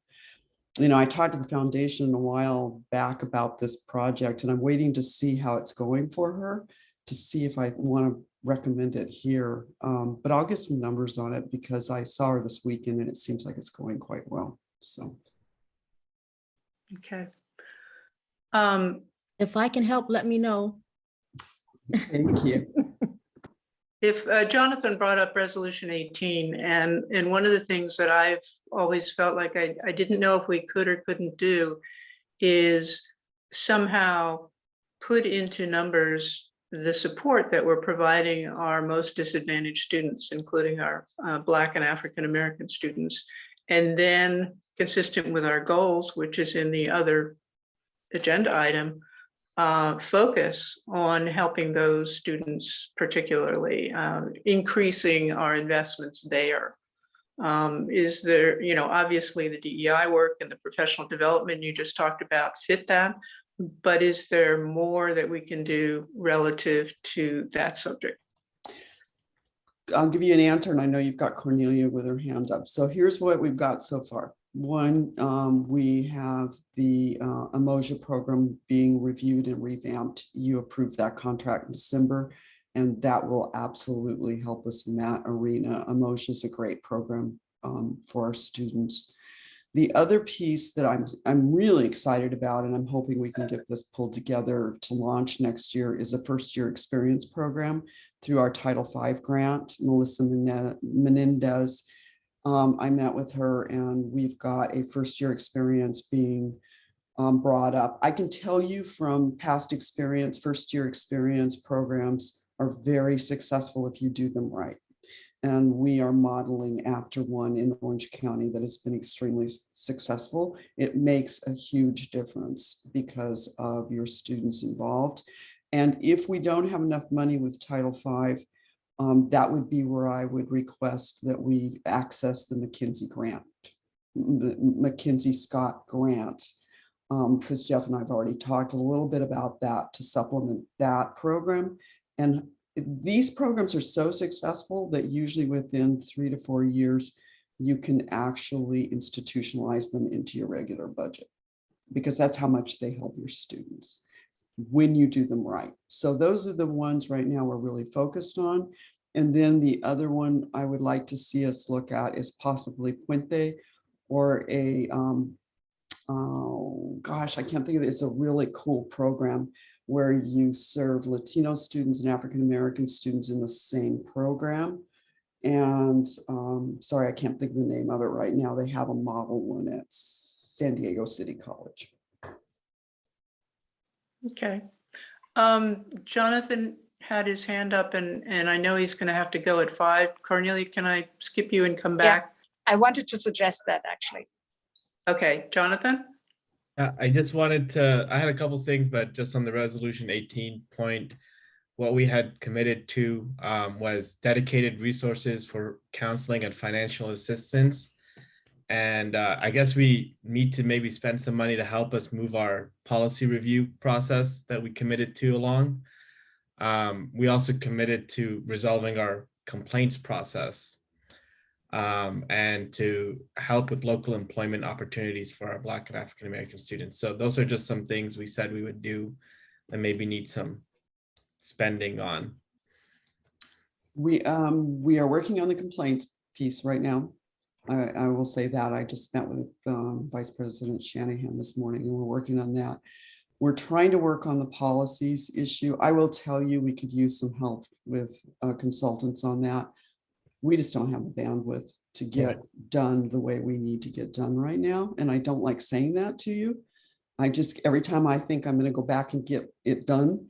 I talked to the foundation a while back about this project, and I'm waiting to see how it's going for her to see if I want to recommend it here. But I'll get some numbers on it because I saw her this weekend and it seems like it's going quite well. So. Okay. If I can help, let me know. Thank you. If Jonathan brought up resolution 18, and one of the things that I've always felt like I didn't know if we could or couldn't do is somehow put into numbers the support that we're providing our most disadvantaged students, including our Black and African American students, and then consistent with our goals, which is in the other agenda item, focus on helping those students, particularly increasing our investments there. Is there, obviously the DEI work and the professional development you just talked about fit that, but is there more that we can do relative to that subject? I'll give you an answer, and I know you've got Cornelia with her hand up. So here's what we've got so far. One, we have the Umoja program being reviewed and revamped. You approved that contract in December, and that will absolutely help us in that arena. Umoja is a great program for our students. The other piece that I'm really excited about, and I'm hoping we can get this pulled together to launch next year, is a first-year experience program through our Title V grant. Melissa Menendez, I met with her, and we've got a first-year experience being brought up. I can tell you from past experience, first-year experience programs are very successful if you do them right. And we are modeling after one in Orange County that has been extremely successful. It makes a huge difference because of your students involved. And if we don't have enough money with Title V, that would be where I would request that we access the McKinsey grant, the McKinsey Scott grant. Because Jeff and I have already talked a little bit about that to supplement that program. And these programs are so successful that usually within 3 to 4 years, you can actually institutionalize them into your regular budget, because that's how much they help your students when you do them right. So those are the ones right now we're really focused on. And then the other one I would like to see us look at is possibly Puente, or a, oh gosh, I can't think of it. It's a really cool program where you serve Latino students and African-American students in the same program. And sorry, I can't think of the name of it right now. They have a model one at San Diego City College. Okay. Jonathan had his hand up, and I know he's going to have to go at 5. Cornelia, can I skip you and come Yeah. back? I wanted to suggest that actually. Okay, Jonathan? I just wanted to, I had a couple things, but just on the resolution 18 point, what we had committed to was dedicated resources for counseling and financial assistance. And I guess we need to maybe spend some money to help us move our policy review process that we committed to along. We also committed to resolving our complaints process and to help with local employment opportunities for our Black and African American students. So those are just some things we said we would do and maybe need some spending on. We are working on the complaints piece right now. I will say that I just met with Vice President Shanahan this morning, and we're working on that. We're trying to work on the policies issue. I will tell you, we could use some help with consultants on that. We just don't have the bandwidth to get done the way we need to get done right now. And I don't like saying that to you. I just, every time I think I'm going to go back and get it done,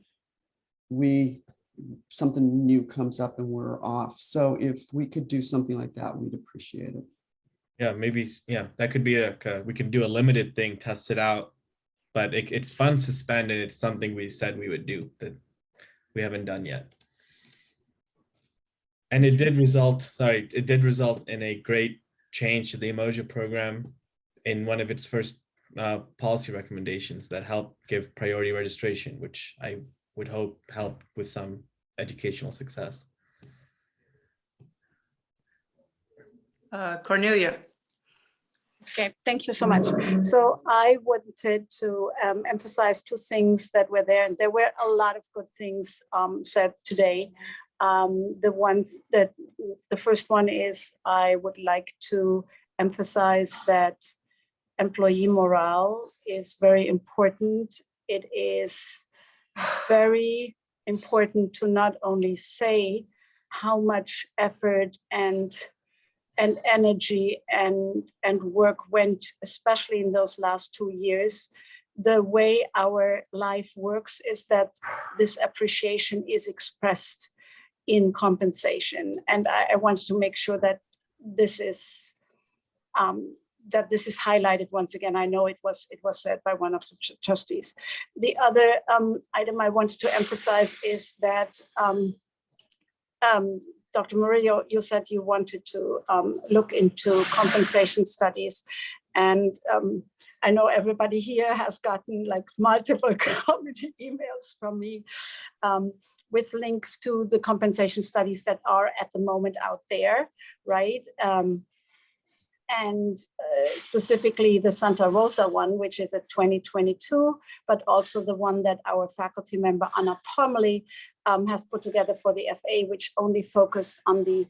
something new comes up and we're off. So if we could do something like that, we'd appreciate it. Yeah, maybe, yeah, that could be we can do a limited thing, test it out, but it's fun to spend, and it's something we said we would do that we haven't done yet. And it did result in a great change to the Emoja program in one of its first policy recommendations that helped give priority registration, which I would hope help with some educational success. Cornelia? Okay, thank you so much. So I wanted to emphasize 2 things that were there, and there were a lot of good things said today. The first one is I would like to emphasize that employee morale is very important. It is very important to not only say how much effort and energy and work went, especially in those last 2 years. The way our life works is that this appreciation is expressed in compensation. And I want to make sure that this is highlighted once again. I know it was said by one of the trustees. The other item I wanted to emphasize is that Dr. Murillo, you said you wanted to look into compensation studies. And I know everybody here has gotten like multiple community emails from me with links to the compensation studies that are at the moment out there, right? And specifically the Santa Rosa one, which is a 2022, but also the one that our faculty member Anna Parmalee has put together for the FA, which only focused on the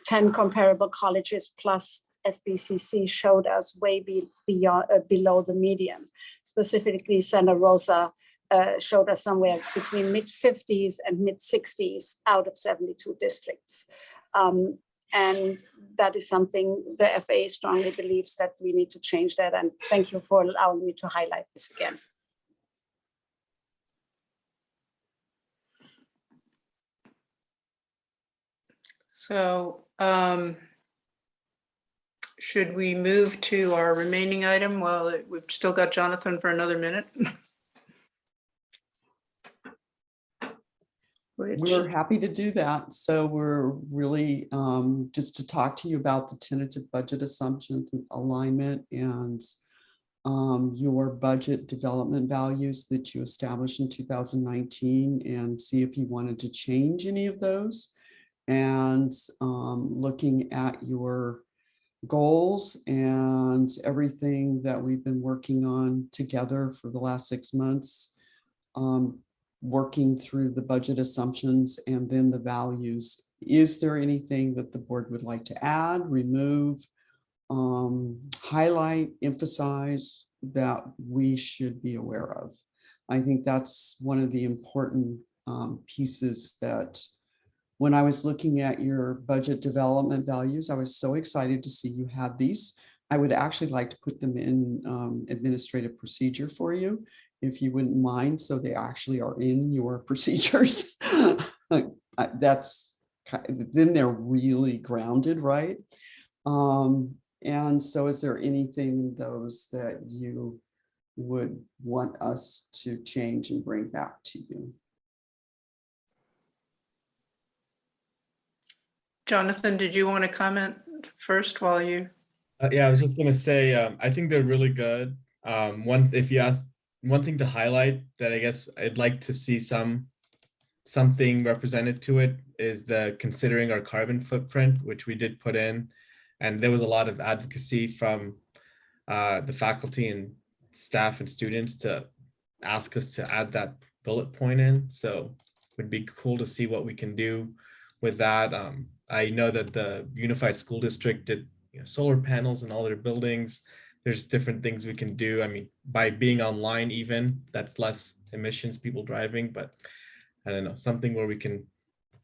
10 comparable colleges plus SBCC showed us way below the median. Specifically, Santa Rosa showed us somewhere between mid-50s and mid-60s out of 72 districts. And that is something the FA strongly believes that we need to change that. And thank you for allowing me to highlight this again. So should we move to our remaining item? Well, we've still got Jonathan for another minute. Which, We're happy to do that. So we're really just to talk to you about the tentative budget assumptions and alignment and your budget development values that you established in 2019 and see if you wanted to change any of those. And looking at your goals and everything that we've been working on together for the last 6 months, working through the budget assumptions and then the values. Is there anything that the board would like to add, remove, highlight, emphasize that we should be aware of? I think that's one of the important pieces that when I was looking at your budget development values, I was so excited to see you have these. I would actually like to put them in administrative procedure for you, if you wouldn't mind, so they actually are in your procedures. That's, then they're really grounded, right? And so is there anything in those that you would want us to change and bring back to you? Jonathan, did you want to comment first while you? Yeah, I was just gonna say, I think they're really good. If you ask, one thing to highlight that I guess I'd like to see something represented to it is the considering our carbon footprint, which we did put in, and there was a lot of advocacy from the faculty and staff and students to ask us to add that bullet point in. So it would be cool to see what we can do with that. I know that the Unified School District did solar panels in all their buildings. There's different things we can do. I mean, by being online even, that's less emissions, people driving, but I don't know, something where we can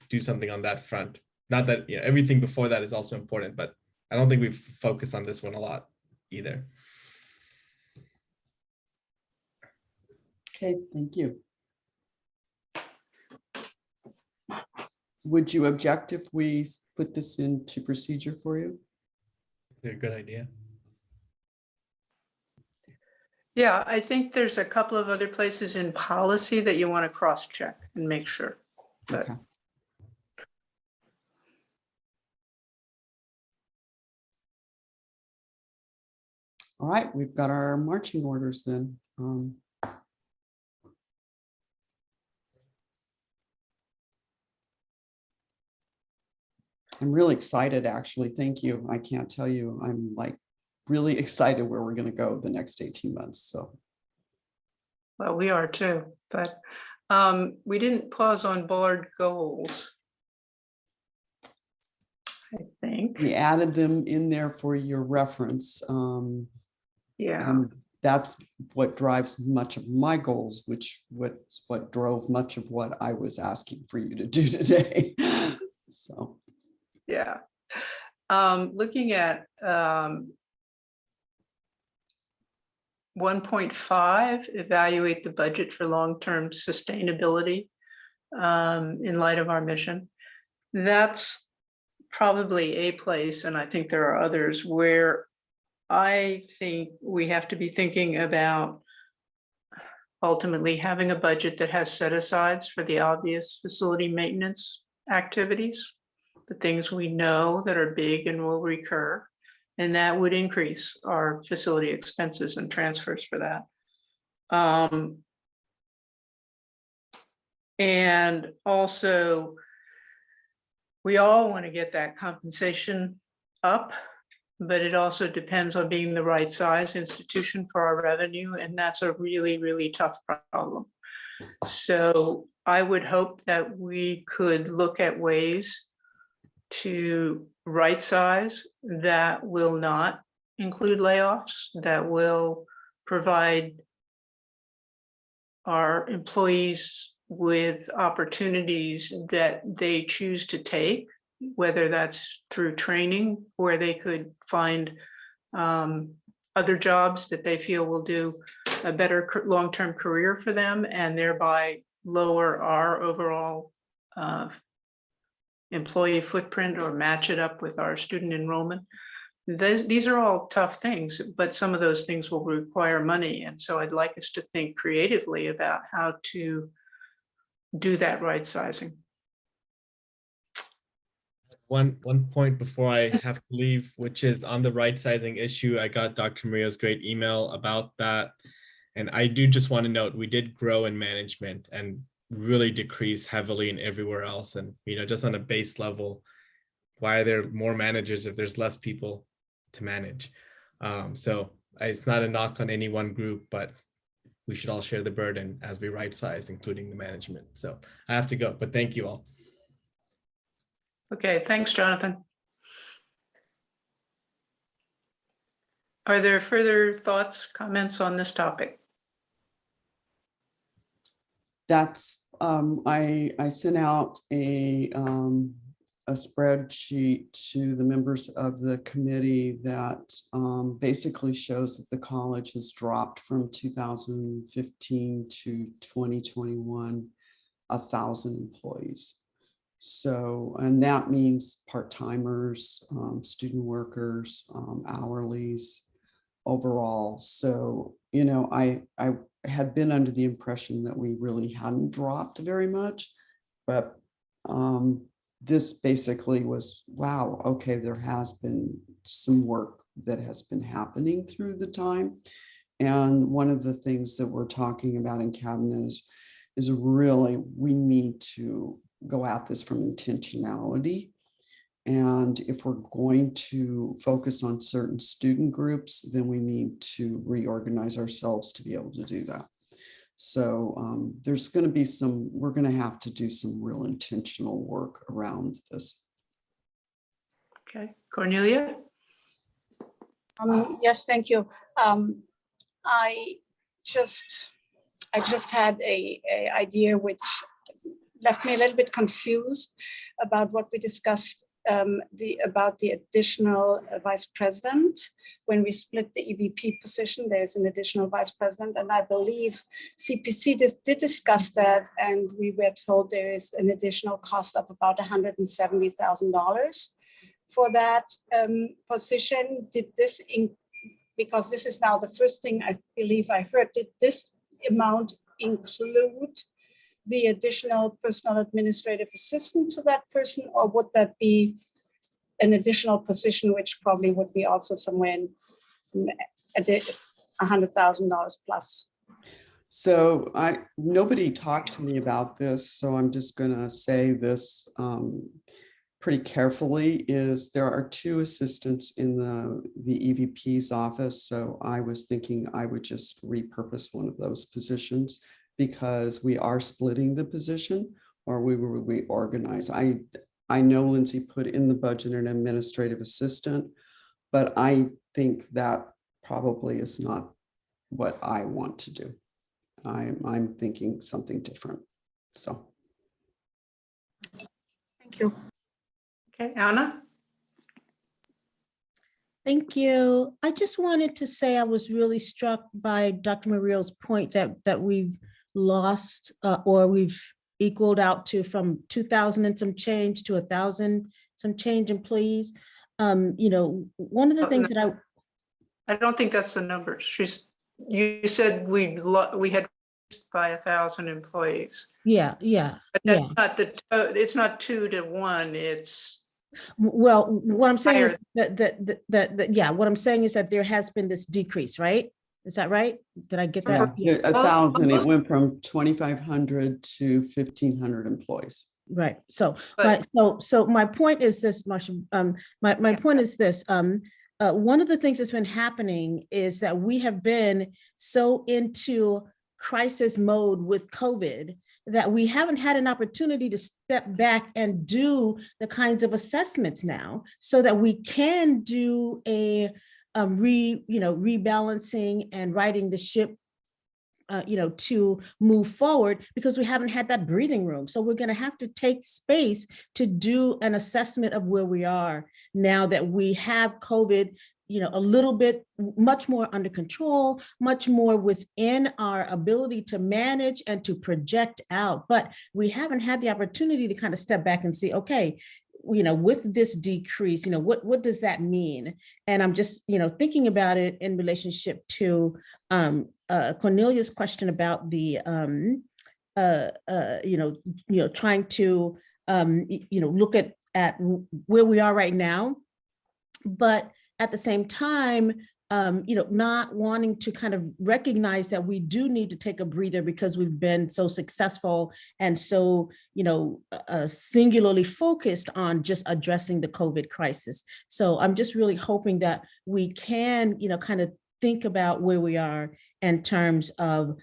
do something on that front. Not that everything before that is also important, but I don't think we've focused on this one a lot either. Okay, thank you. Would you object if we put this into procedure for you? A good idea. Yeah, I think there's a couple of other places in policy that you want to cross-check and make sure. But Okay. All right, we've got our marching orders then. I'm really excited, actually. Thank you. I can't tell you, I'm like really excited where we're going to go the next 18 months. So, well, we are too, but we didn't pause on board goals. I think. we added them in there for your reference. Yeah, And that's what drives much of my goals, which what drove much of what I was asking for you to do today. So, yeah. Looking at 1.5, evaluate the budget for long-term sustainability in light of our mission. That's probably a place, and I think there are others, where I think we have to be thinking about ultimately having a budget that has set-asides for the obvious facility maintenance activities, the things we know that are big and will recur, and that would increase our facility expenses and transfers for that. And also, we all want to get that compensation up, but it also depends on being the right size institution for our revenue, and that's a really, really tough problem. So I would hope that we could look at ways to right size that will not include layoffs, that will provide our employees with opportunities that they choose to take, whether that's through training, where they could find other jobs that they feel will do a better long-term career for them, and thereby lower our overall employee footprint or match it up with our student enrollment. These are all tough things, but some of those things will require money. And so I'd like us to think creatively about how to do that right sizing. One point before I have to leave, which is on the right sizing issue. I got Dr. Murillo's great email about that. And I do just want to note, we did grow in management and really decrease heavily in everywhere else. And, just on a base level, why are there more managers if there's less people to manage? So it's not a knock on any one group, but we should all share the burden as we right size, including the management. So I have to go, but thank you all. Okay, thanks, Jonathan. Are there further thoughts, comments on this topic? That's, I sent out a spreadsheet to the members of the committee that basically shows that the college has dropped from 2015 to 2021, 1,000 employees. So, and that means part-timers, student workers, hourlies overall. So, I had been under the impression that we really hadn't dropped very much, but this basically was, wow, okay, there has been some work that has been happening through the time. And one of the things that we're talking about in cabinet is really, we need to go at this from intentionality. And if we're going to focus on certain student groups, then we need to reorganize ourselves to be able to do that. So there's going to be we're going to have to do some real intentional work around this. Okay, Cornelia? Yes, thank you. I just had a idea which left me a little bit confused about what we discussed about the additional vice president. When we split the EVP position, there's an additional vice president, and I believe CPC did discuss that, and we were told there is an additional cost of about $170,000 for that position. Did this, because this is now the first thing I believe I heard, did this amount include the additional personal administrative assistant to that person, or would that be an additional position, which probably would be also somewhere in $100,000 plus? So nobody talked to me about this, so I'm just gonna say this pretty carefully, is there are 2 assistants in the EVP's office. So I was thinking I would just repurpose one of those positions, because we are splitting the position, or we will reorganize. I know Lindsay put in the budget an administrative assistant, but I think that probably is not what I want to do. I'm thinking something different. So. Thank you. Okay, Anna? Thank you. I just wanted to say I was really struck by Dr. Murillo's point that we've lost or we've equaled out to from 2,000 and some change to 1,000 some change employees. One of the things that I don't think that's the numbers. You said we had by 1,000 employees. Yeah. But that's not it's not 2 to 1. It's well, what I'm saying is higher. what I'm saying is that there has been this decrease, right? Is that right? Did I get that? Yeah, 1,000. It went from 2,500 to 1,500 employees. Right. So, But- so my point is this, Marsha. My point is this. One of the things that's been happening is that we have been so into crisis mode with COVID that we haven't had an opportunity to step back and do the kinds of assessments now, so that we can do a rebalancing and righting the ship, to move forward, because we haven't had that breathing room. So we're going to have to take space to do an assessment of where we are now that we have COVID, a little bit, much more under control, much more within our ability to manage and to project out. But we haven't had the opportunity to kind of step back and see, okay, with this decrease, what does that mean? And I'm just, thinking about it in relationship to Cornelia's question about the, trying to, look at where we are right now. But at the same time, not wanting to kind of recognize that we do need to take a breather because we've been so successful and so, singularly focused on just addressing the COVID crisis. So I'm just really hoping that we can, kind of think about where we are in terms of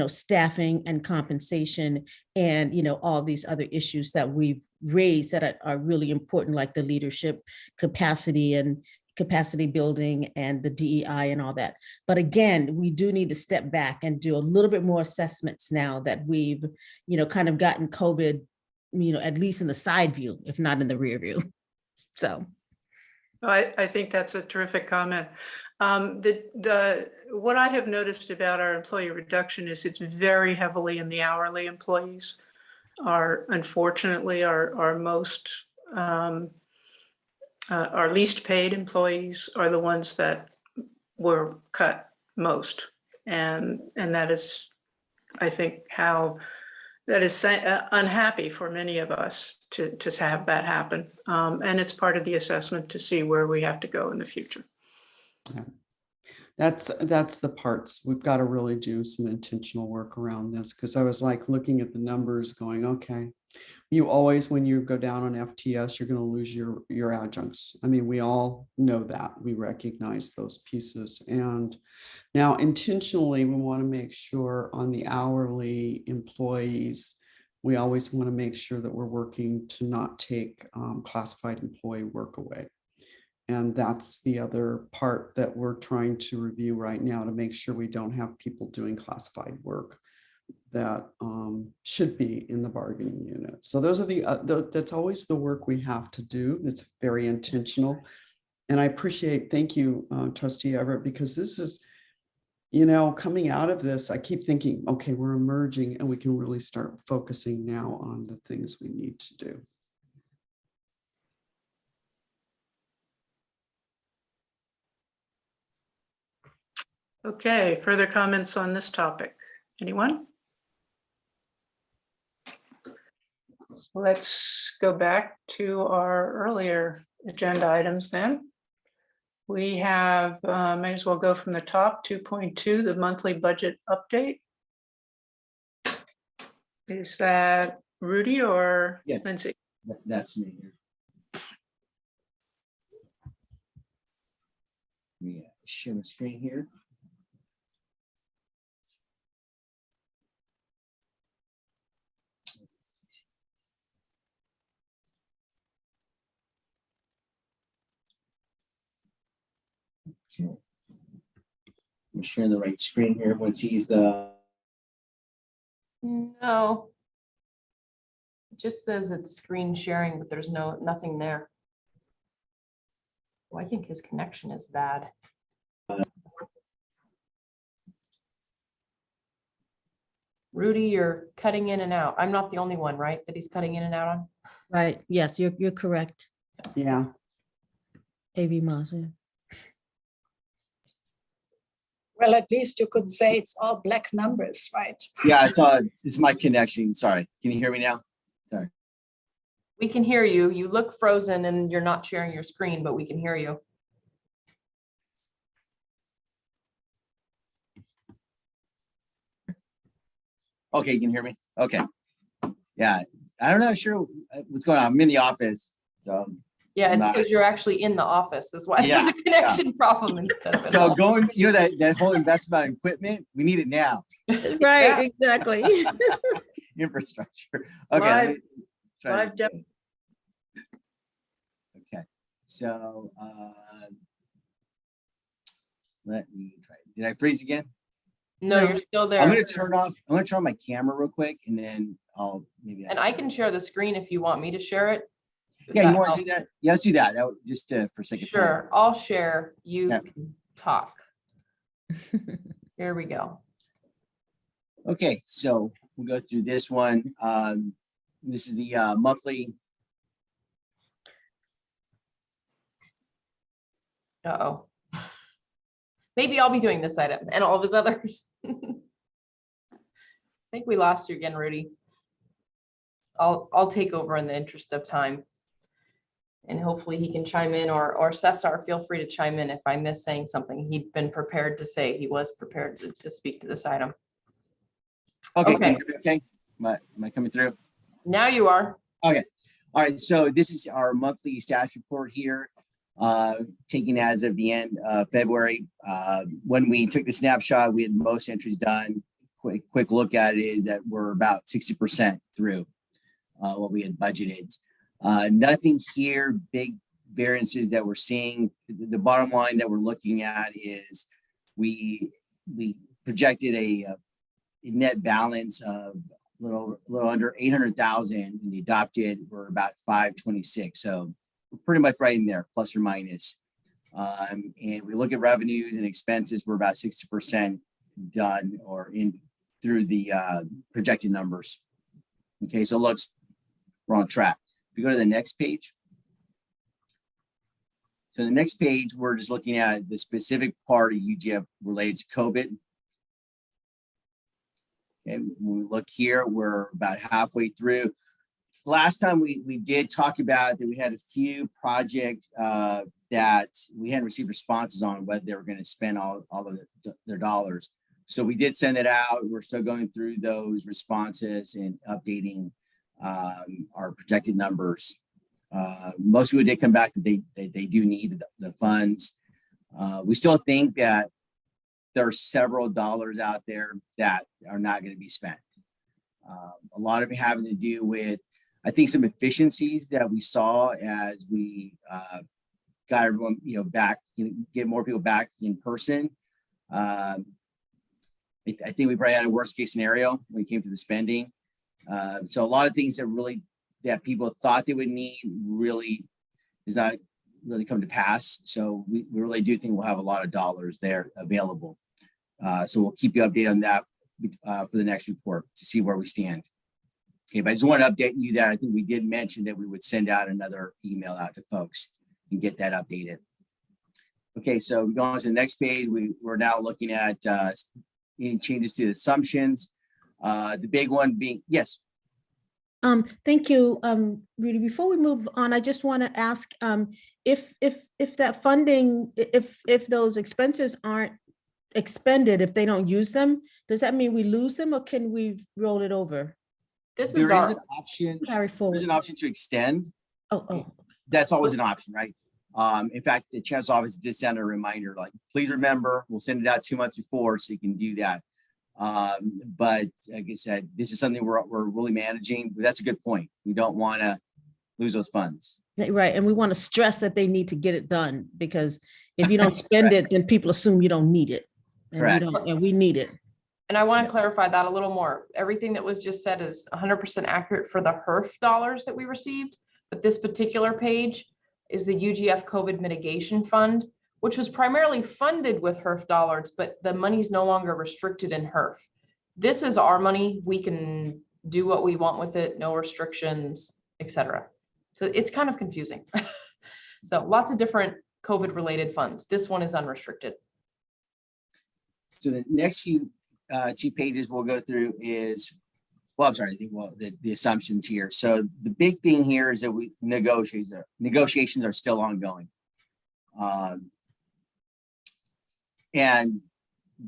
staffing and compensation and, all these other issues that we've raised that are really important, like the leadership capacity and capacity building and the DEI and all that. But again, we do need to step back and do a little bit more assessments now that we've, kind of gotten COVID, at least in the side view, if not in the rear view. So. I think that's a terrific comment. What I have noticed about our employee reduction is it's very heavily in the hourly employees are unfortunately our most, our least paid employees are the ones that were cut most. And that is, I think, how that is unhappy for many of us to have that happen. And it's part of the assessment to see where we have to go in the future. Yeah. That's the parts. We've got to really do some intentional work around this, because I was like looking at the numbers going, okay, you always, when you go down on FTS, you're going to lose your adjuncts. I mean, we all know that. We recognize those pieces. And now intentionally, we want to make sure on the hourly employees, we always want to make sure that we're working to not take classified employee work away. And that's the other part that we're trying to review right now, to make sure we don't have people doing classified work that should be in the bargaining unit. So those are that's always the work we have to do. It's very intentional. And I appreciate, thank you, Trustee Everett, because this is, coming out of this, I keep thinking, okay, we're emerging and we can really start focusing now on the things we need to do. Okay, further comments on this topic? Anyone? Let's go back to our earlier agenda items then. We have, might as well go from the top, 2.2, the monthly budget update. Is that Rudy or Yeah. Lindsay? That's me. We share the screen here. Okay. I'm sharing the right screen here. Everyone sees the. No. It just says it's screen sharing, but there's nothing there. Well, I think his connection is bad. Rudy, you're cutting in and out. I'm not the only one, right, that he's cutting in and out on? Right. Yes, you're correct. Yeah. AV Mazia. Well, at least you could say it's all black numbers, right? Yeah, it's my connection. Sorry. Can you hear me now? Sorry. We can hear you. You look frozen and you're not sharing your screen, but we can hear you. Okay, you can hear me? Okay. Yeah, I'm not sure what's going on. I'm in the office. So Yeah, it's Not- because you're actually in the office is why there's Yeah, a connection problem instead of. so going, that whole investment in equipment, we need it now. Right, exactly. Infrastructure. Okay. let me try Live this demo. again. Okay, so let me try. Did I freeze again? No, No. you're still I'm there. gonna turn on my camera real quick and then I'll maybe. And I can share the screen if you want me to share it. If Yeah, that you want to helps. do that? Yeah, let's do that. That would just for sake of time. Sure, I'll share. You Yeah. can talk. Here we go. Okay, so we'll go through this one. This is the monthly Uh-oh. Maybe I'll be doing this item and all of his others. I think we lost you again, Rudy. I'll take over in the interest of time. And hopefully he can chime in, or Cesar, feel free to chime in if I miss saying something. He'd been prepared to say, he was prepared to speak to this item. Okay, Okay. okay. Am I coming through? Now you are. All right, so this is our monthly status report here, taken as of the end of February. When we took the snapshot, we had most entries done. Quick look at it is that we're about 60% through what we had budgeted. Nothing here, big variances that we're seeing. The bottom line that we're looking at is we projected a net balance of a little under 800,000, and the adopted were about 526. So we're pretty much right in there, plus or minus. And we look at revenues and expenses, we're about 60% done or in through the projected numbers. Okay, so we're on track. If you go to the next page. So the next page, we're just looking at the specific part of UGF related to COVID. And when we look here, we're about halfway through. Last time we did talk about that we had a few projects that we hadn't received responses on whether they were going to spend all of their dollars. So we did send it out. We're still going through those responses and updating our projected numbers. Most people did come back that they do need the funds. We still think that there are several dollars out there that are not going to be spent. A lot of it having to do with, I think, some efficiencies that we saw as we got everyone, back, get more people back in person. I think we probably had a worst case scenario when it came to the spending. So a lot of things that people thought they would need really is not really come to pass. So we really do think we'll have a lot of dollars there available. So we'll keep you updated on that for the next report to see where we stand. Okay, but I just wanted to update you that I think we did mention that we would send out another email out to folks and get that updated. Okay, so going on to the next page, we're now looking at any changes to the assumptions. The big one being, yes. Thank you, Rudy. Before we move on, I just want to ask if that funding, if those expenses aren't expended, if they don't use them, does that mean we lose them, or can we roll it over? This There is is our, an option. Carry forward. There's an option to extend. Oh, That's always an option, right? In fact, the chancellor's office did send a reminder, like, please remember, we'll send it out 2 months before so you can do that. But like I said, this is something we're really managing. But that's a good point. We don't want to lose those funds. right. And we want to stress that they need to get it done, because if you don't spend it, then people assume you don't need it. And we Correct. don't, and we need it. and I want to clarify that a little more. Everything that was just said is 100% accurate for the HERF dollars that we received. But this particular page is the UGF COVID mitigation fund, which was primarily funded with HERF dollars, but the money's no longer restricted in HERF. This is our money. We can do what we want with it, no restrictions, etc. So it's kind of confusing. So lots of different COVID related funds. This one is unrestricted. So the next few 2 pages we'll go through is, well, I'm sorry, I think, well, the assumptions here. So the big thing here is that negotiations are still ongoing. And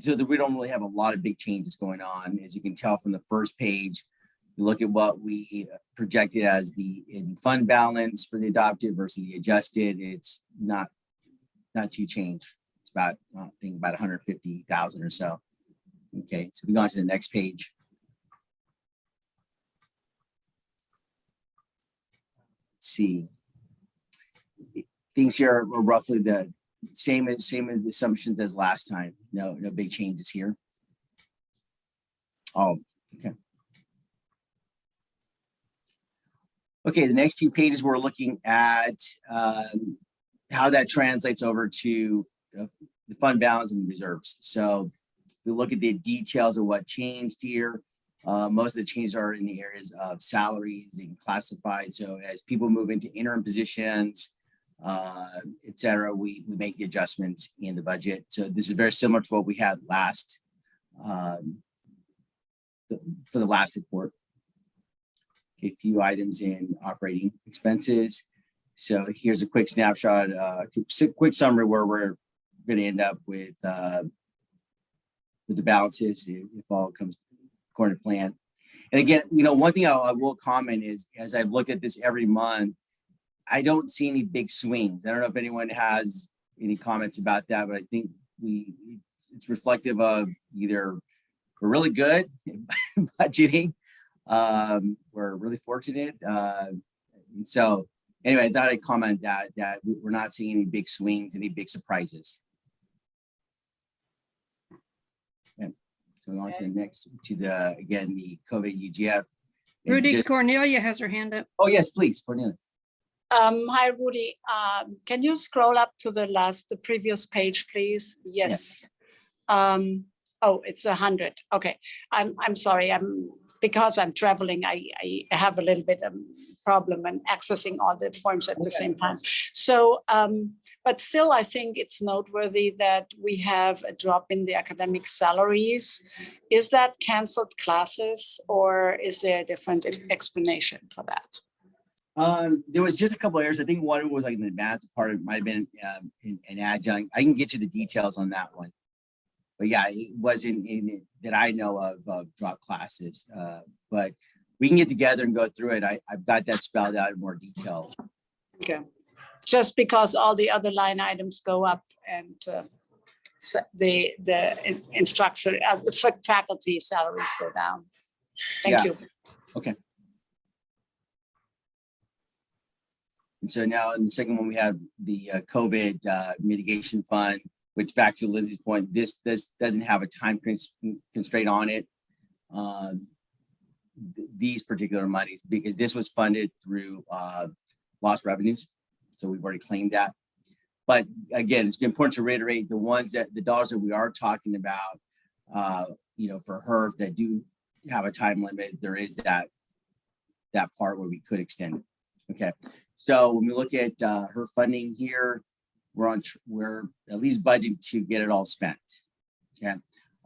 so that we don't really have a lot of big changes going on. As you can tell from the first page, you look at what we projected as the fund balance for the adopted versus the adjusted. It's not too changed. It's about, I think, about 150,000 or so. Okay, so we go on to the next page. Let's see. Things here are roughly the same as the assumptions as last time. No big changes here. Oh, okay. Okay, the next few pages we're looking at how that translates over to the fund balance and the reserves. So if we look at the details of what changed here, most of the changes are in the areas of salaries and classified. So as people move into interim positions, et cetera, we make the adjustments in the budget. So this is very similar to what we had last, for the last report. A few items in operating expenses. So here's a quick snapshot, quick summary where we're going to end up with the balances if all comes according to plan. And again, you know, one thing I will comment is, as I've looked at this every month, I don't see any big swings. I don't know if anyone has any comments about that, but I think it's reflective of either we're really good at budgeting, we're really fortunate. And so anyway, I thought I'd comment that we're not seeing any big swings, any big surprises. Yeah. So on to the next, again, the COVID UGF. Rudy, Cornelia has her hand up. Oh, yes, please, Cornelia. Hi, Rudy. Can you scroll up to the previous page, please? Yes. Oh, it's 100. Okay. I'm sorry. Because I'm traveling, I have a little bit of problem in accessing all the forms at the same time. So, but still, I think it's noteworthy that we have a drop in the academic salaries. Is that canceled classes, or is there a different explanation for that? There was just a couple of areas. I think one was like an advanced part. It might have been an adjunct. I can get you the details on that one. But yeah, it wasn't in that I know of drop classes. But we can get together and go through it. I've got that spelled out in more detail. Okay. Just because all the other line items go up and so the instructor, the faculty salaries go down. Thank you. Okay. And so now in the second one, we have the COVID mitigation fund, which, back to Lizzie's point, this doesn't have a time constraint on it. These particular monies, because this was funded through lost revenues. So we've already claimed that. But again, it's important to reiterate the dollars that we are talking about, you know, for HERF that do have a time limit, there is that part where we could extend it. Okay. So when we look at her funding here, we're at least budgeting to get it all spent. Okay.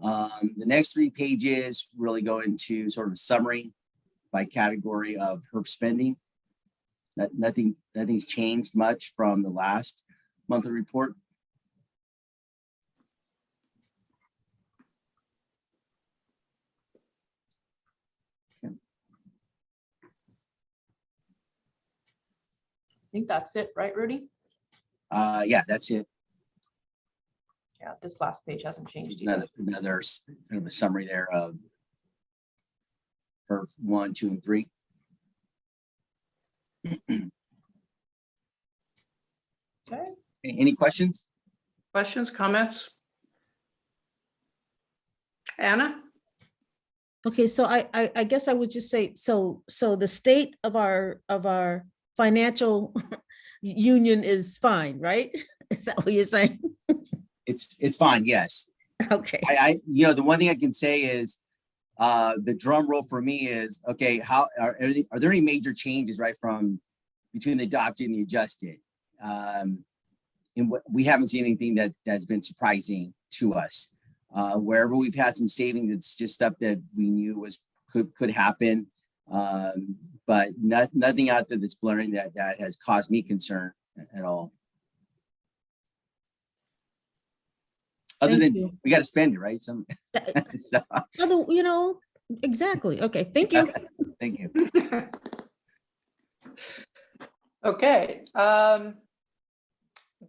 The next 3 pages really go into sort of a summary by category of her spending. Nothing's changed much from the last monthly report. I think that's it, right, Rudy? Yeah, that's it. Yeah, this last page hasn't changed either. Another kind of a summary there of HERF 1, 2, and 3. Okay. Any questions? Questions, comments? Anna? Okay, so I guess I would just say, so the state of our financial union is fine, right? Is that what you're saying? It's fine, yes. Okay. You know, the one thing I can say is the drum roll for me is, okay, how are there any major changes, right, from between the adopted and the adjusted? And we haven't seen anything that's been surprising to us. Wherever we've had some savings, it's just stuff that we knew could happen. But nothing out there that's blaring that has caused me concern at all. Other Thank than you. we got to spend it, right? So, You know, exactly. Okay, thank you. thank you. Okay.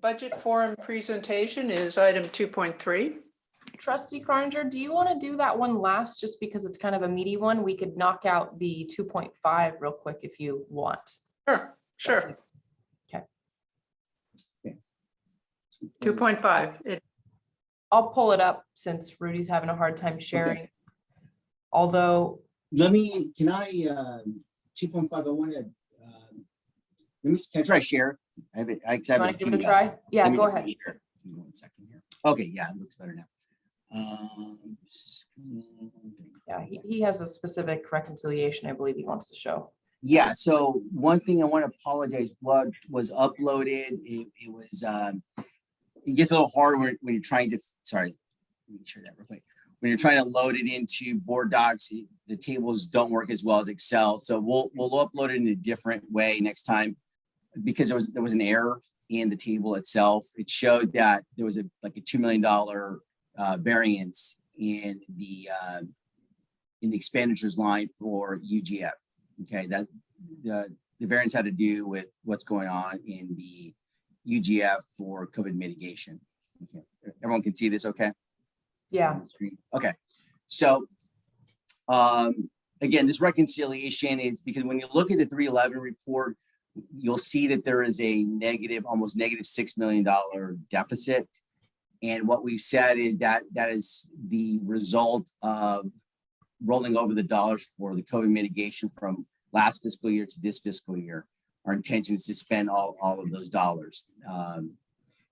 Budget forum presentation is item 2.3. Trustee Croninger, do you want to do that one last, just because it's kind of a meaty one? We could knock out the 2.5 real quick if you want. Sure. Okay. 2.5. I'll pull it up since Rudy's having a hard time sharing. Although, Can I 2.5, I want to, can I try share? I have it. you want to give it a try? Yeah, go ahead. Give me 1 second here. Okay, yeah, it looks better now. Yeah, he has a specific reconciliation I believe he wants to show. Yeah, so one thing I want to apologize, what was uploaded, it was, it gets a little harder when you're trying to, sorry, let me share that real quick. When you're trying to load it into Board Docs, the tables don't work as well as Excel. So we'll upload it in a different way next time because there was an error in the table itself. It showed that there was like a $2 million variance in the expenditures line for UGF. Okay, that the variance had to do with what's going on in the UGF for COVID mitigation. Okay, everyone can see this, okay? Yeah. On the screen. Okay, so again, this reconciliation is because when you look at the 311 report, you'll see that there is a negative, almost negative $6 million deficit. And what we said is that is the result of rolling over the dollars for the COVID mitigation from last fiscal year to this fiscal year. Our intention is to spend all of those dollars.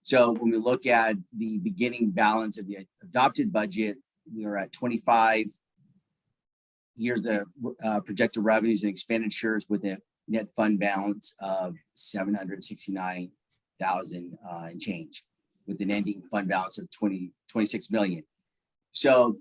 So when we look at the beginning balance of the adopted budget, we are at 25 years of projected revenues and expenditures with a net fund balance of 769,000 and change, with an ending fund balance of 26 million. So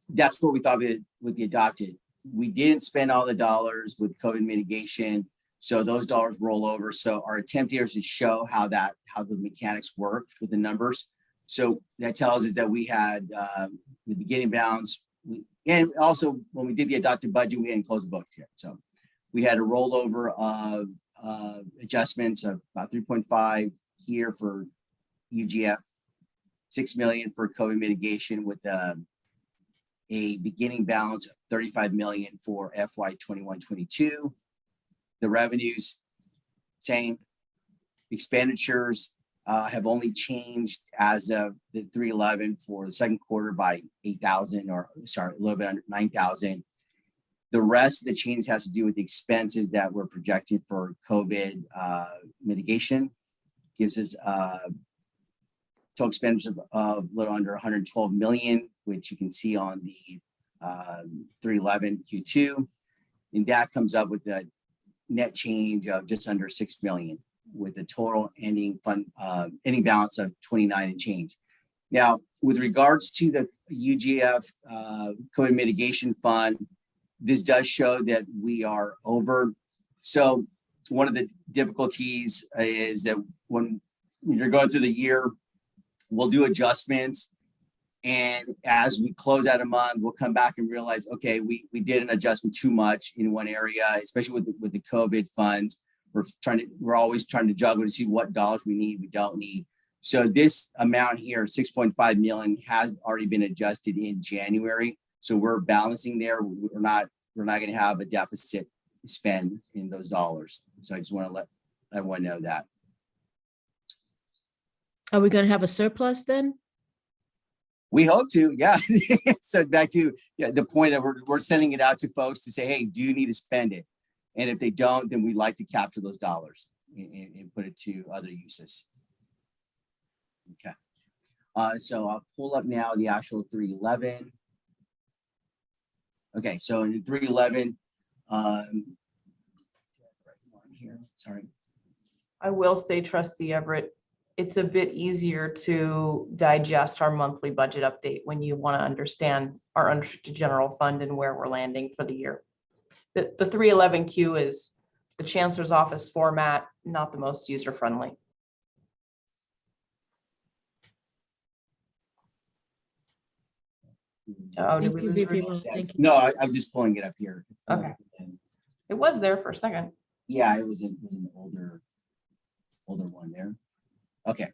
that's what we thought with the adopted. We didn't spend all the dollars with COVID mitigation, so those dollars roll over. So our attempt here is to show how the mechanics work with the numbers. So that tells us that we had the beginning balance, and also when we did the adopted budget, we hadn't closed the books yet. So we had a rollover of adjustments of about 3.5 here for UGF, 6 million for COVID mitigation, with a beginning balance of 35 million for FY 21-22. The revenues, same. Expenditures have only changed as of the 311 for the second quarter by 8,000, or sorry, a little bit under 9,000. The rest of the change has to do with the expenses that we're projecting for COVID mitigation. Gives us total expenditures of a little under 112 million, which you can see on the 311 Q2. And that comes up with the net change of just under 6 million, with a total ending fund ending balance of 29 and change. Now, with regards to the UGF COVID mitigation fund, this does show that we are over. So one of the difficulties is that when you're going through the year, we'll do adjustments. And as we close out a month, we'll come back and realize, okay, we did an adjustment too much in one area, especially with the COVID funds. We're always trying to juggle to see what dollars we need, we don't need. So this amount here, 6.5 million, has already been adjusted in January. So we're balancing there. We're not going to have a deficit spend in those dollars. So I just want to let everyone know that. Are we gonna have a surplus then? We hope to, yeah. So back to the point that we're sending it out to folks to say, hey, do you need to spend it? And if they don't, then we'd like to capture those dollars and put it to other uses. Okay. So I'll pull up now the actual 311. Okay, so in 311, here, sorry. I will say, Trustee Everett, it's a bit easier to digest our monthly budget update when you want to understand our unrestricted general fund and where we're landing for the year. The 311Q is the Chancellor's Office format, not the most user-friendly. Oh, did Thank we you, lose VP Rudy? Ron. Thank you. No, I'm just pulling it up here. Okay. It was there for a second. Yeah, it was an older one there. Okay.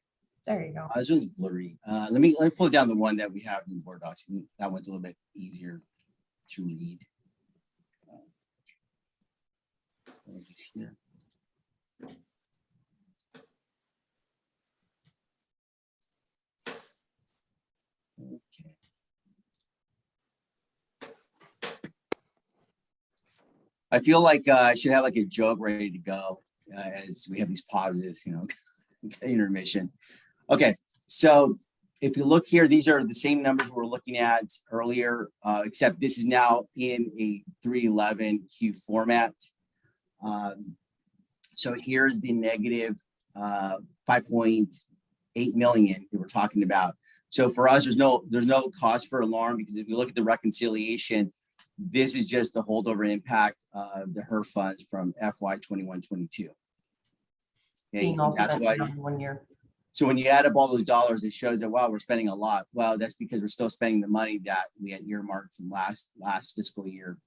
There you go. This was blurry. Let me pull down the one that we have in Board Docs. That one's a little bit easier to read. Just here. Okay. I feel like I should have like a joke ready to go as we have these pauses, intermission. Okay, so if you look here, these are the same numbers we were looking at earlier, except this is now in a 311Q format. So here's the negative 5.8 million that we're talking about. So for us, there's no cause for alarm, because if you look at the reconciliation, this is just the holdover impact of the HERF funds from FY 21-22. Being all that's spent why. in 1 year. So when you add up all those dollars, it shows that, wow, we're spending a lot. Well, that's because we're still spending the money that we had earmarked from last fiscal year.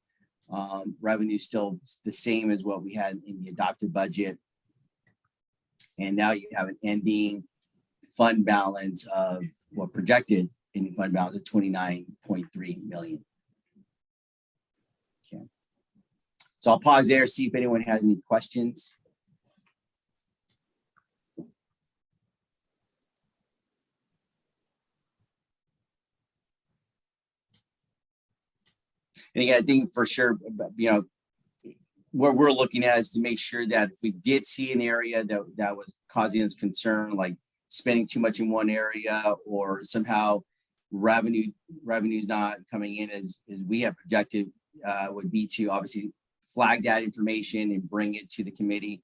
Revenue still the same as what we had in the adopted budget. And now you have an ending fund balance of what projected ending fund balance of 29.3 million. Okay. So I'll pause there, see if anyone has any questions. And again, I think for sure, you know, what we're looking at is to make sure that if we did see an area that was causing us concern, like spending too much in one area, or somehow revenue's not coming in as we have projected, would be to obviously flag that information and bring it to the committee.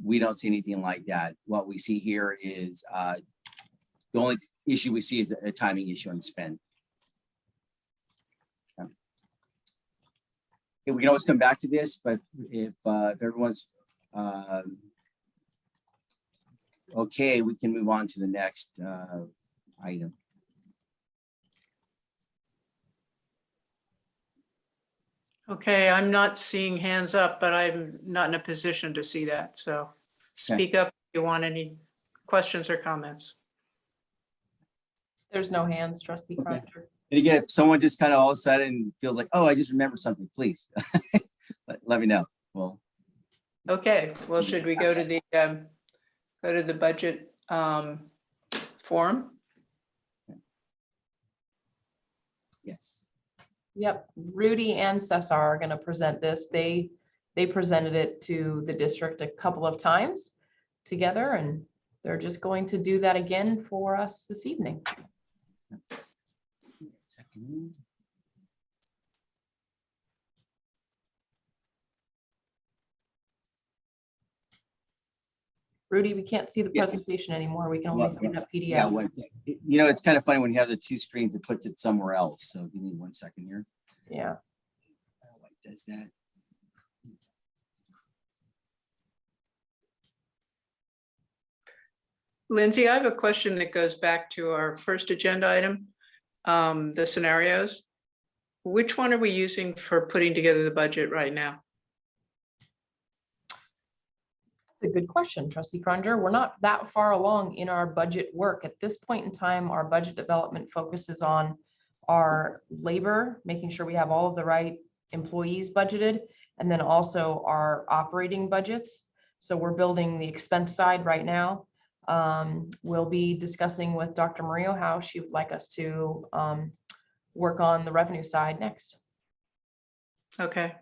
We don't see anything like that. What we see here is the only issue we see is a timing issue on spend. We can always come back to this, but if everyone's okay, we can move on to the next item. Okay, I'm not seeing hands up, but I'm not in a position to see that. So speak up if you want any questions or comments. There's no hands, trustee Okay. Crutcher. And again, if someone just kind of all of a sudden feels like, oh, I just remembered something, please let me know. Well, Okay, well, should we go to the budget forum? yes. Yep, Rudy and Cesar are going to present this. They presented it to the district a couple of times together, and they're just going to do that again for us this evening. Second. Rudy, we can't see the Yes. presentation anymore. We can only see that Yeah, PDF. you know, it's kind of funny when you have the two screens, it puts it somewhere else. So give me 1 second here. Yeah. What does that? Lindsay, I have a question that goes back to our first agenda item, the scenarios. Which one are we using for putting together the budget right now? A good question, trustee Crunger. We're not that far along in our budget work. At this point in time, our budget development focuses on our labor, making sure we have all of the right employees budgeted, and then also our operating budgets. So we're building the expense side right now. We'll be discussing with Dr. Murillo how she would like us to work on the revenue side next. Okay.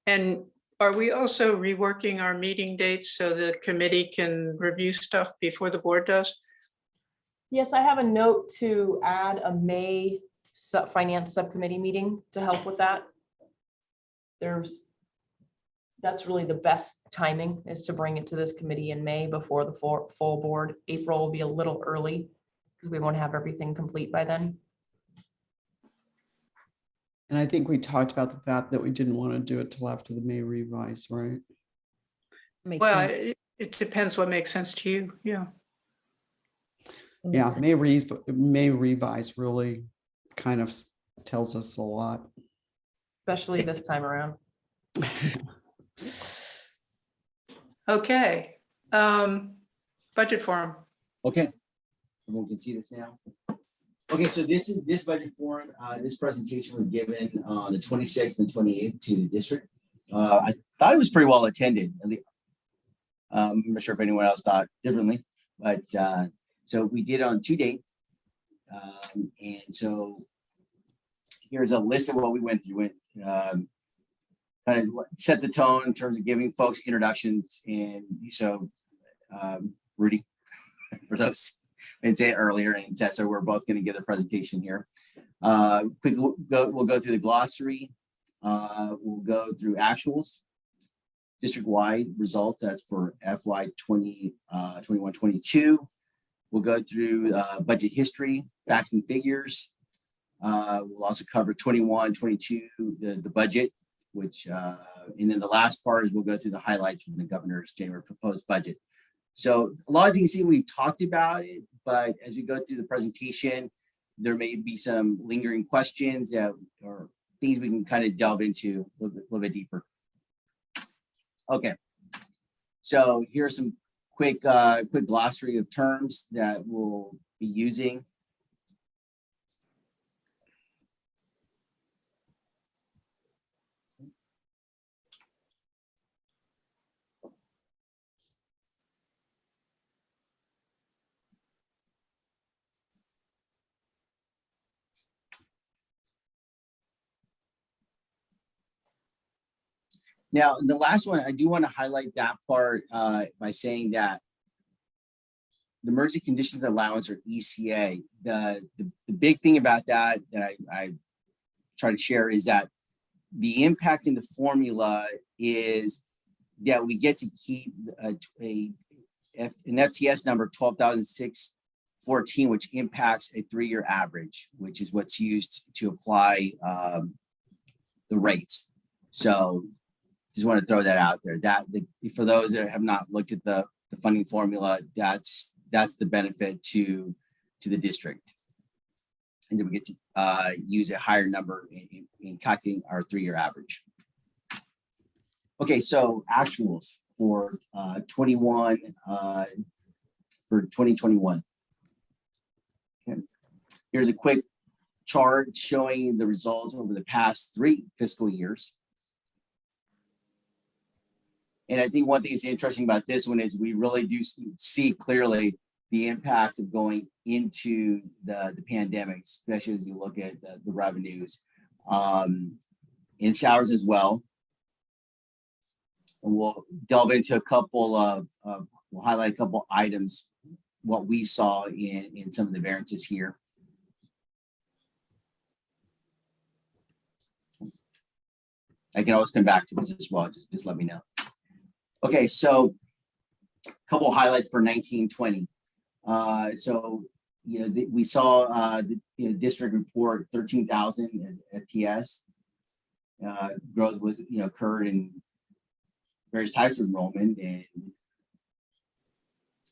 And are we also reworking our meeting dates so the committee can review stuff before the board does? Yes, I have a note to add a May finance subcommittee meeting to help with that. That's really the best timing, is to bring it to this committee in May before the full board. April will be a little early because we won't have everything complete by then. And I think we talked about the fact that we didn't want to do it till after the May revise, right? Makes Well, sense. it depends what makes sense to you. Yeah. Yeah, May revise really kind of tells us a lot. Especially this time around. Okay. Budget forum. Okay. Everyone can see this now. Okay, so this budget forum, this presentation was given on the 26th and 28th to the district. I thought it was pretty well attended. I'm not sure if anyone else thought differently, but so we did on 2 dates. And so here's a list of what we went through. Kind of set the tone in terms of giving folks introductions. And so Rudy, for those I didn't say it earlier, and Tessa, we're both going to give a presentation here. We'll go through the glossary. We'll go through actuals. district-wide results. That's for FY 21-22. We'll go through budget history, facts and figures. We'll also cover 21-22, the budget, which, and then the last part is we'll go through the highlights from the governor's January proposed budget. So a lot of these things we've talked about it, but as we go through the presentation, there may be some lingering questions that or things we can kind of delve into a little bit deeper. Okay, so here's some quick glossary of terms that we'll be using. Now, the last one, I do want to highlight that part by saying that the emergency conditions allowance, or ECA, the big thing about that I try to share is that the impact in the formula is that we get to keep an FTS number 12,614, which impacts a 3-year average, which is what's used to apply the rates. So just want to throw that out there. For those that have not looked at the funding formula, that's the benefit to the district. And then we get to use a higher number in calculating our 3-year average. Okay, so actuals for 2021. Okay. Here's a quick chart showing the results over the past 3 fiscal years. And I think one thing that's interesting about this one is we really do see clearly the impact of going into the pandemic, especially as you look at the revenues in salaries as well. And we'll delve into a couple of, we'll highlight a couple items, what we saw in some of the variances here. I can always come back to this as well, just let me know. Okay, so a couple highlights for 1920. So, we saw the district report 13,000 as FTS. Growth was, occurred in various types of enrollment. And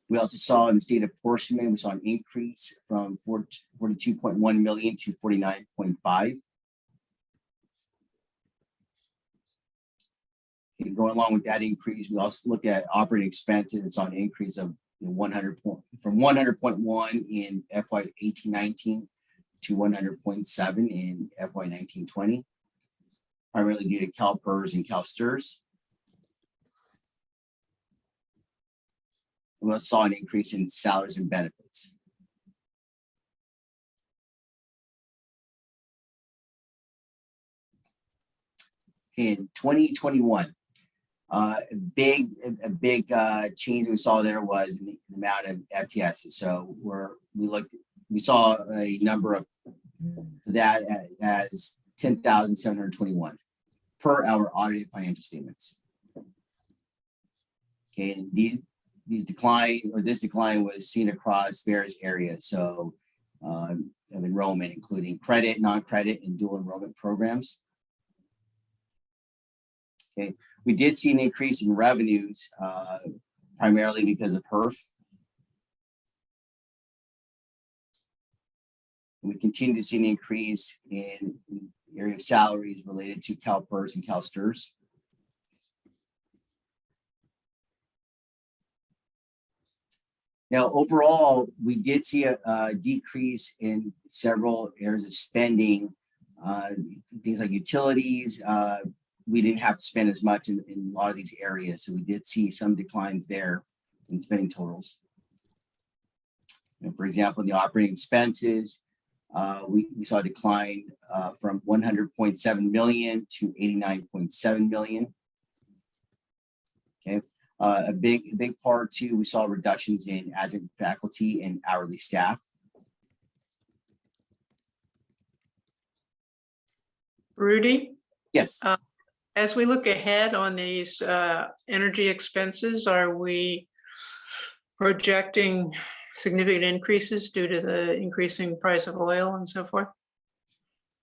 we also saw in the state apportionment, we saw an increase from 42.1 million to 49.5. Going along with that increase, we also look at operating expenses. It's on an increase of from 100.1 in FY 18-19 to 100.7 in FY 19-20, primarily due to CalPERS and CalSTRS. We also saw an increase in salaries and benefits. In 2021. A big change we saw there was the amount of FTSs. So we saw a number of that as 10,721 per our audited financial statements. Okay, and this decline was seen across various areas. So of enrollment, including credit, non-credit, and dual enrollment programs. Okay, we did see an increase in revenues, primarily because of HERF. We continue to see an increase in the area of salaries related to CalPERS and CalSTRS. Now, overall, we did see a decrease in several areas of spending, things like utilities. We didn't have to spend as much in a lot of these areas. So we did see some declines there in spending totals. For example, in the operating expenses, we saw a decline from 100.7 million to 89.7 million. Okay, a big part too, we saw reductions in adjunct faculty and hourly staff. Rudy? Yes. as we look ahead on these energy expenses, are we projecting significant increases due to the increasing price of oil and so forth?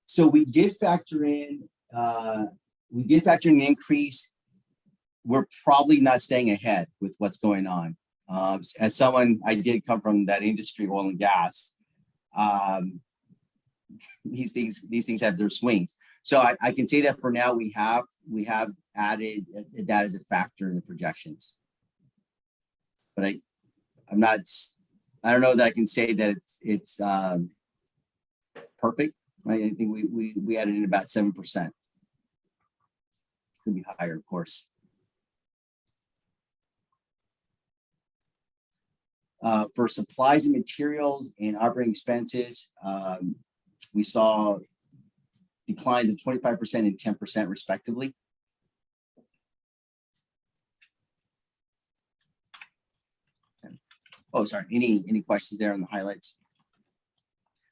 So we did factor in an increase. We're probably not staying ahead with what's going on. As someone, I did come from that industry, oil and gas. These things have their swings. So I can say that for now we have added that as a factor in the projections. But I don't know that I can say that it's perfect. Right? I think we added in about 7%. Could be higher, of course. For supplies and materials and operating expenses, we saw declines of 25% and 10% respectively. Oh, sorry. Any questions there on the highlights?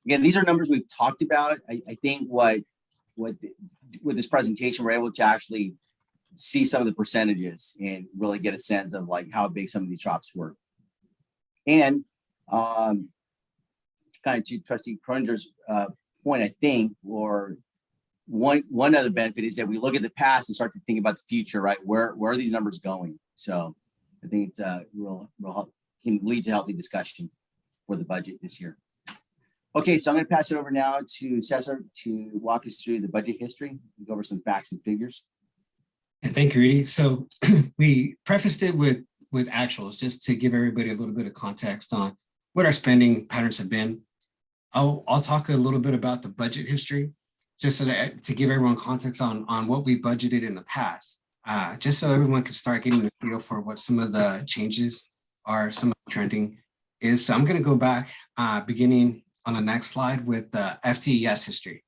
Again, these are numbers we've talked about. I think with this presentation, we're able to actually see some of the percentages and really get a sense of like how big some of these drops were. And kind of to Trustee Croninger's point, I think, or one other benefit is that we look at the past and start to think about the future, right? Where are these numbers going? So I think it's can lead to healthy discussion for the budget this year. Okay, so I'm going to pass it over now to Cesar to walk us through the budget history, go over some facts and figures. And thank you, Rudy. So we prefaced it with actuals just to give everybody a little bit of context on what our spending patterns have been. I'll talk a little bit about the budget history, just so that, to give everyone context on what we budgeted in the past, just so everyone can start getting a feel for what some of the changes are, some of the trending is. So I'm going to go back beginning on the next slide with the FTES history,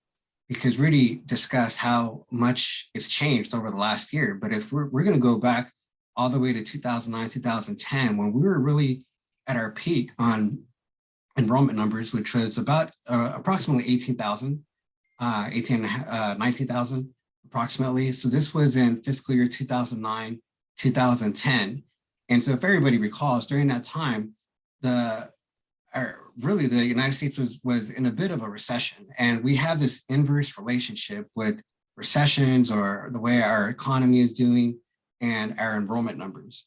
because Rudy discussed how much it's changed over the last year. But if we're going to go back all the way to 2009, 2010, when we were really at our peak on enrollment numbers, which was about approximately 18,000, 19,000 approximately. So this was in fiscal year 2009, 2010. And so if everybody recalls, during that time, really the United States was in a bit of a recession. And we have this inverse relationship with recessions or the way our economy is doing and our enrollment numbers.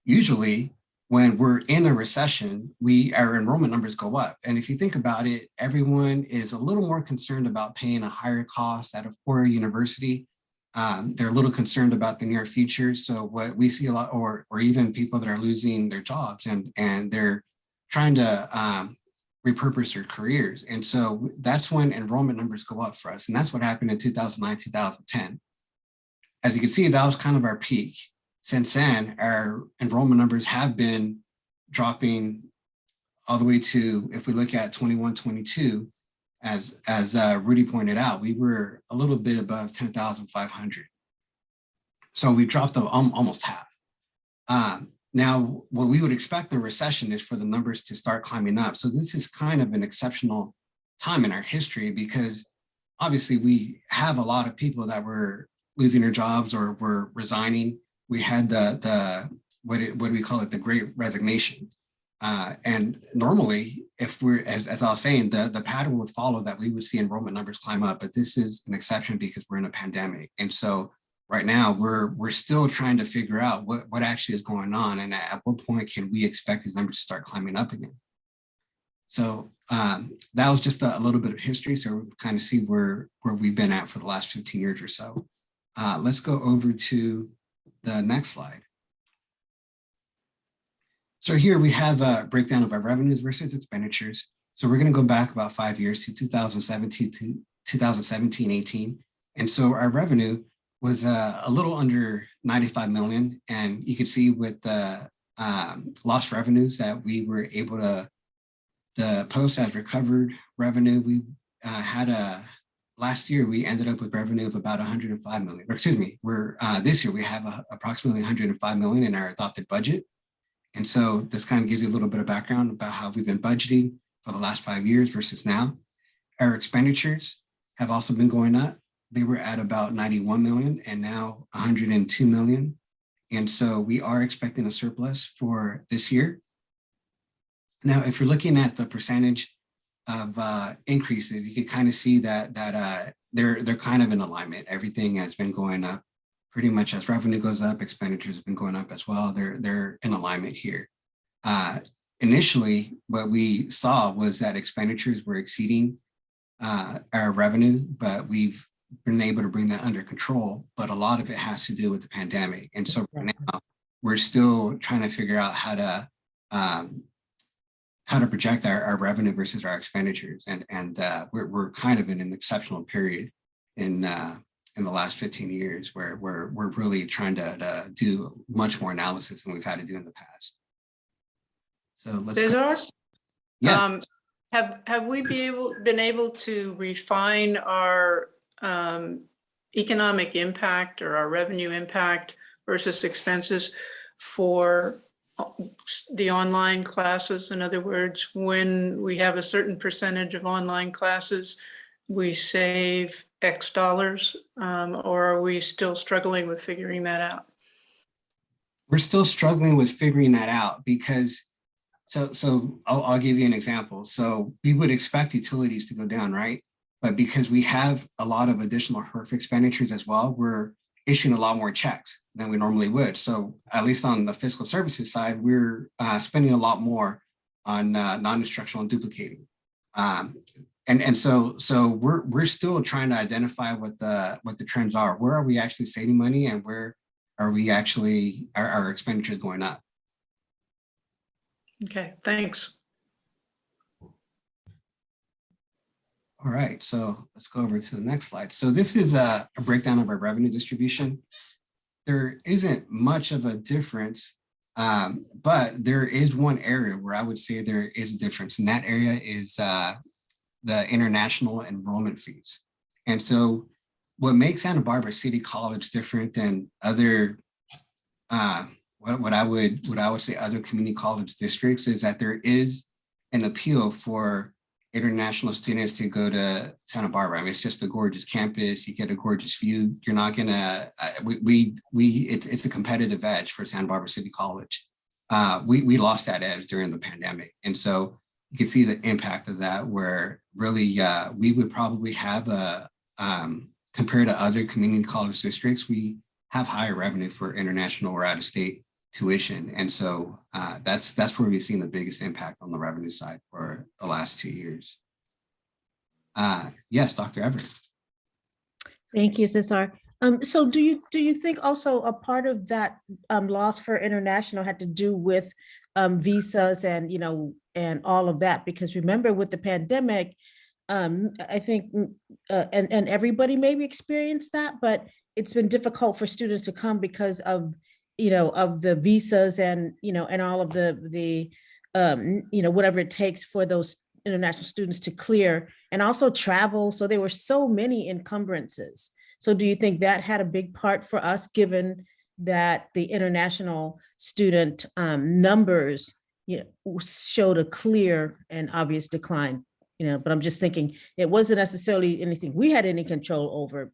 Usually when we're in a recession, our enrollment numbers go up. And if you think about it, everyone is a little more concerned about paying a higher cost at a poorer university. They're a little concerned about the near future. So what we see a lot, or even people that are losing their jobs and they're trying to repurpose their careers. And so that's when enrollment numbers go up for us. And that's what happened in 2009, 2010. As you can see, that was kind of our peak. Since then, our enrollment numbers have been dropping all the way to, if we look at 21, 22, as Rudy pointed out, we were a little bit above 10,500. So we dropped almost half. Now, what we would expect in a recession is for the numbers to start climbing up. So this is kind of an exceptional time in our history, because obviously we have a lot of people that were losing their jobs or were resigning. We had what do we call it, the Great Resignation. And normally, if we're, as I was saying, the pattern would follow that we would see enrollment numbers climb up, but this is an exception because we're in a pandemic. And so right now we're still trying to figure out what actually is going on, and at what point can we expect these numbers to start climbing up again. So that was just a little bit of history, so we kind of see where we've been at for the last 15 years or so. Let's go over to the next slide. So here we have a breakdown of our revenues versus expenditures. So we're going to go back about 5 years to 2017, 18. And so our revenue was a little under 95 million. And you can see with the lost revenues that we were able to post as recovered revenue. We last year, we ended up with revenue of about 105 million, or excuse me, this year we have approximately 105 million in our adopted budget. And so this kind of gives you a little bit of background about how we've been budgeting for the last 5 years versus now. Our expenditures have also been going up. they were at about 91 million and now 102 million. And so we are expecting a surplus for this year. Now, if you're looking at the percentage of increases, you can kind of see that they're kind of in alignment. Everything has been going up pretty much as revenue goes up, expenditures have been going up as well. They're in alignment here. Initially, what we saw was that expenditures were exceeding our revenue, but we've been able to bring that under control. But a lot of it has to do with the pandemic. And so right now we're still trying to figure out how to project our revenue versus our expenditures. And we're kind of in an exceptional period in the last 15 years where we're really trying to do much more analysis than we've had to do in the past. So let's Cesar? Yeah. Have we been able to refine our economic impact or our revenue impact versus expenses for the online classes? In other words, when we have a certain percentage of online classes, we save X dollars, or are we still struggling with figuring that out? We're still struggling with figuring that out because, so I'll give you an example. So we would expect utilities to go down, right? But because we have a lot of additional HERF expenditures as well, we're issuing a lot more checks than we normally would. So at least on the fiscal services side, we're spending a lot more on non-instructional and duplicating. And so we're still trying to identify what the trends are. Where are we actually saving money, and where are we actually our expenditures going up? Okay, thanks. All right, so let's go over to the next slide. So this is a breakdown of our revenue distribution. There isn't much of a difference, but there is one area where I would say there is a difference, and that area is the international enrollment fees. And so what makes Santa Barbara City College different than other what I would say other community college districts is that there is an appeal for international students to go to Santa Barbara. I mean, it's just a gorgeous campus. You get a gorgeous view. You're not gonna it's a competitive edge for Santa Barbara City College. We lost that edge during the pandemic, and so you can see the impact of that. Where really we would probably have a compared to other community college districts, we have higher revenue for international or out-of-state tuition. And so that's where we've seen the biggest impact on the revenue side for the last 2 years. Yes, Dr. Everett. Thank you, Cesar. So do you think also a part of that loss for international had to do with visas and, and all of that? Because remember, with the pandemic, I think, and everybody maybe experienced that, but it's been difficult for students to come because of, of the visas and, and all of the whatever it takes for those international students to clear, and also travel. So there were so many encumbrances. So do you think that had a big part for us, given that the international student numbers showed a clear and obvious decline? But I'm just thinking it wasn't necessarily anything we had any control over.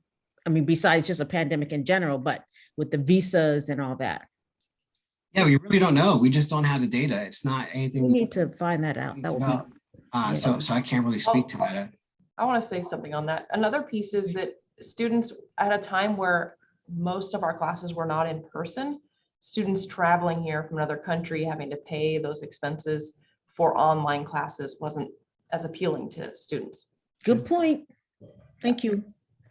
I mean, besides just a pandemic in general, but with the visas and all that. Yeah, we really don't know. We just don't have the data. It's not anything. We need to find that out. That would be, so I can't really speak to that. I want to say something on that. Another piece is that students at a time where most of our classes were not in person, students traveling here from another country, having to pay those expenses for online classes wasn't as appealing to students. Good point. Thank you.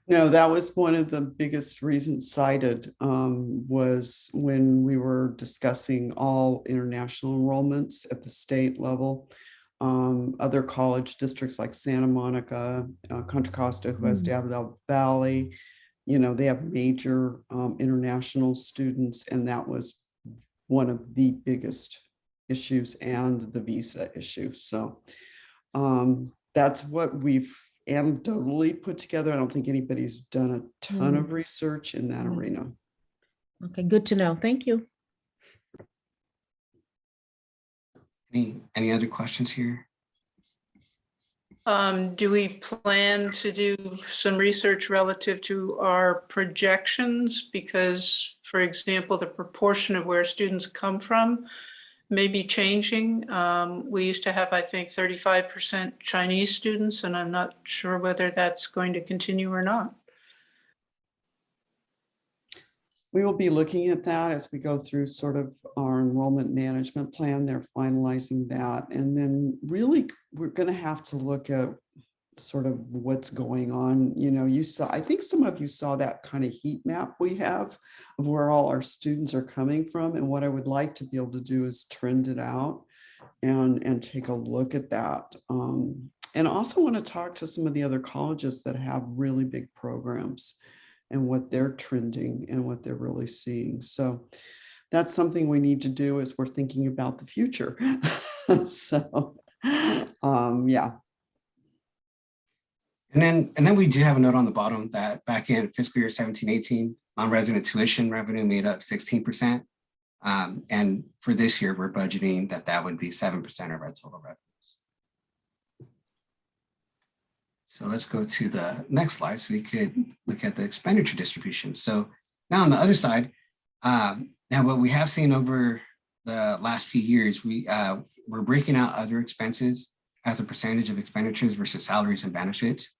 No, that was one of the biggest reasons cited was when we were discussing all international enrollments at the state level. Other college districts like Santa Monica, Contra Costa, who has Davidoff Valley, they have major international students, and that was one of the biggest issues, and the visa issue. So that's what we've anecdotally put together. I don't think anybody's done a ton of research in that arena. Okay, good to know. Thank you. Any other questions here? Do we plan to do some research relative to our projections? Because, for example, the proportion of where students come from may be changing. We used to have, I think, 35% Chinese students, and I'm not sure whether that's going to continue or not. We will be looking at that as we go through sort of our enrollment management plan. They're finalizing that. And then really, we're going to have to look at sort of what's going on. You know, you saw, I think some of you saw that kind of heat map we have of where all our students are coming from. And what I would like to be able to do is trend it out and take a look at that. And also want to talk to some of the other colleges that have really big programs and what they're trending and what they're really seeing. So that's something we need to do as we're thinking about the future. So, yeah. And then we do have a note on the bottom that back in fiscal year 17-18, non-resident tuition revenue made up 16%. And for this year, we're budgeting that would be 7% of our total revenues. So let's go to the next slide so we could look at the expenditure distribution. So now on the other side, now what we have seen over the last few years, we're breaking out other expenses as a percentage of expenditures versus salaries and benefits.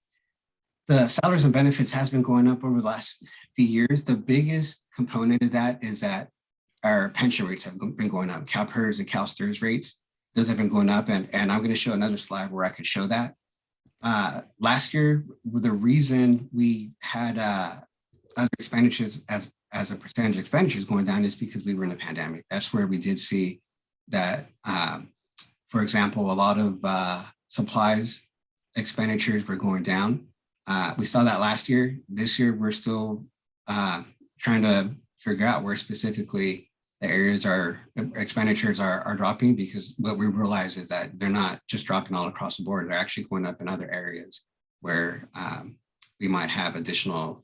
The salaries and benefits has been going up over the last few years. The biggest component of that is that our pension rates have been going up. CalPERS and CalSTRS rates, those have been going up. And I'm going to show another slide where I could show that. Last year, the reason we had other expenditures as a percentage of expenditures going down is because we were in a pandemic. That's where we did see that, for example, a lot of supplies expenditures were going down. We saw that last year. This year, we're still trying to figure out where specifically the areas expenditures are dropping, because what we realize is that they're not just dropping all across the board. They're actually going up in other areas where we might have additional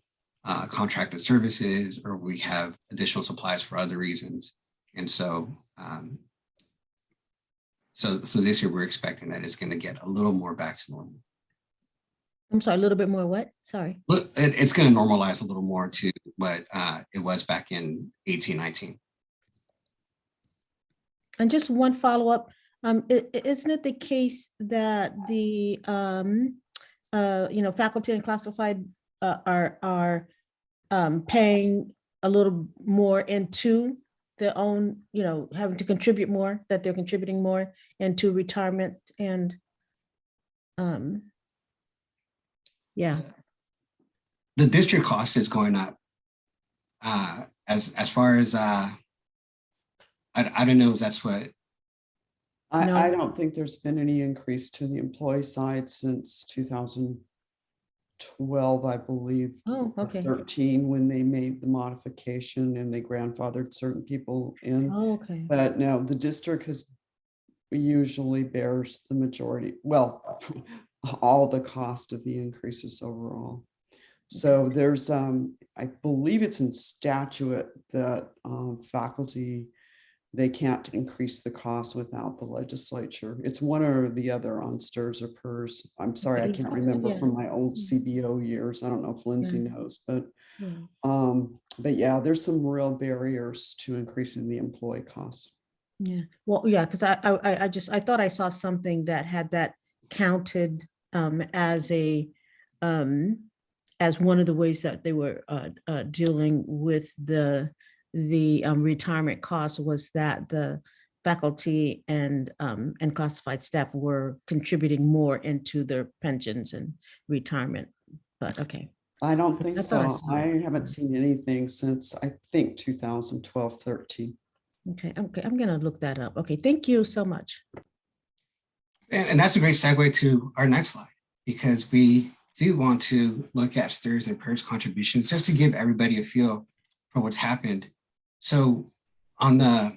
contracted services, or we have additional supplies for other reasons. And so, so this year we're expecting that it's going to get a little more back to normal. I'm sorry, a little bit more what? Sorry. Look, it's going to normalize a little more to what it was back in 18-19. And just one follow-up, isn't it the case that the, faculty and classified are paying a little more into their own, having to contribute more, that they're contributing more into retirement and, yeah. The district cost is going up. As far as, I don't know if that's what. No. I don't think there's been any increase to the employee side since 2012, I believe. Oh, or okay. 13, when they made the modification and they grandfathered certain people in. Oh, okay. But no, the district usually bears the majority, well, all the cost of the increases overall. So there's, I believe it's in statute that faculty, they can't increase the cost without the legislature. It's one or the other on STRS or PERS. I'm sorry, I can't remember from my old CBO years. I don't know if Lindsay knows, but yeah, there's some real barriers to increasing the employee costs. Yeah, well, yeah, because I thought I saw something that had that counted as as one of the ways that they were dealing with the retirement costs, was that the faculty and classified staff were contributing more into their pensions and retirement. But okay. I don't think so. I that. haven't seen anything since, I think, 2012, 13. Okay, I'm gonna look that up. Okay, thank you so much. And that's a great segue to our next slide, because we do want to look at STRS and PERS contributions just to give everybody a feel for what's happened. So on the,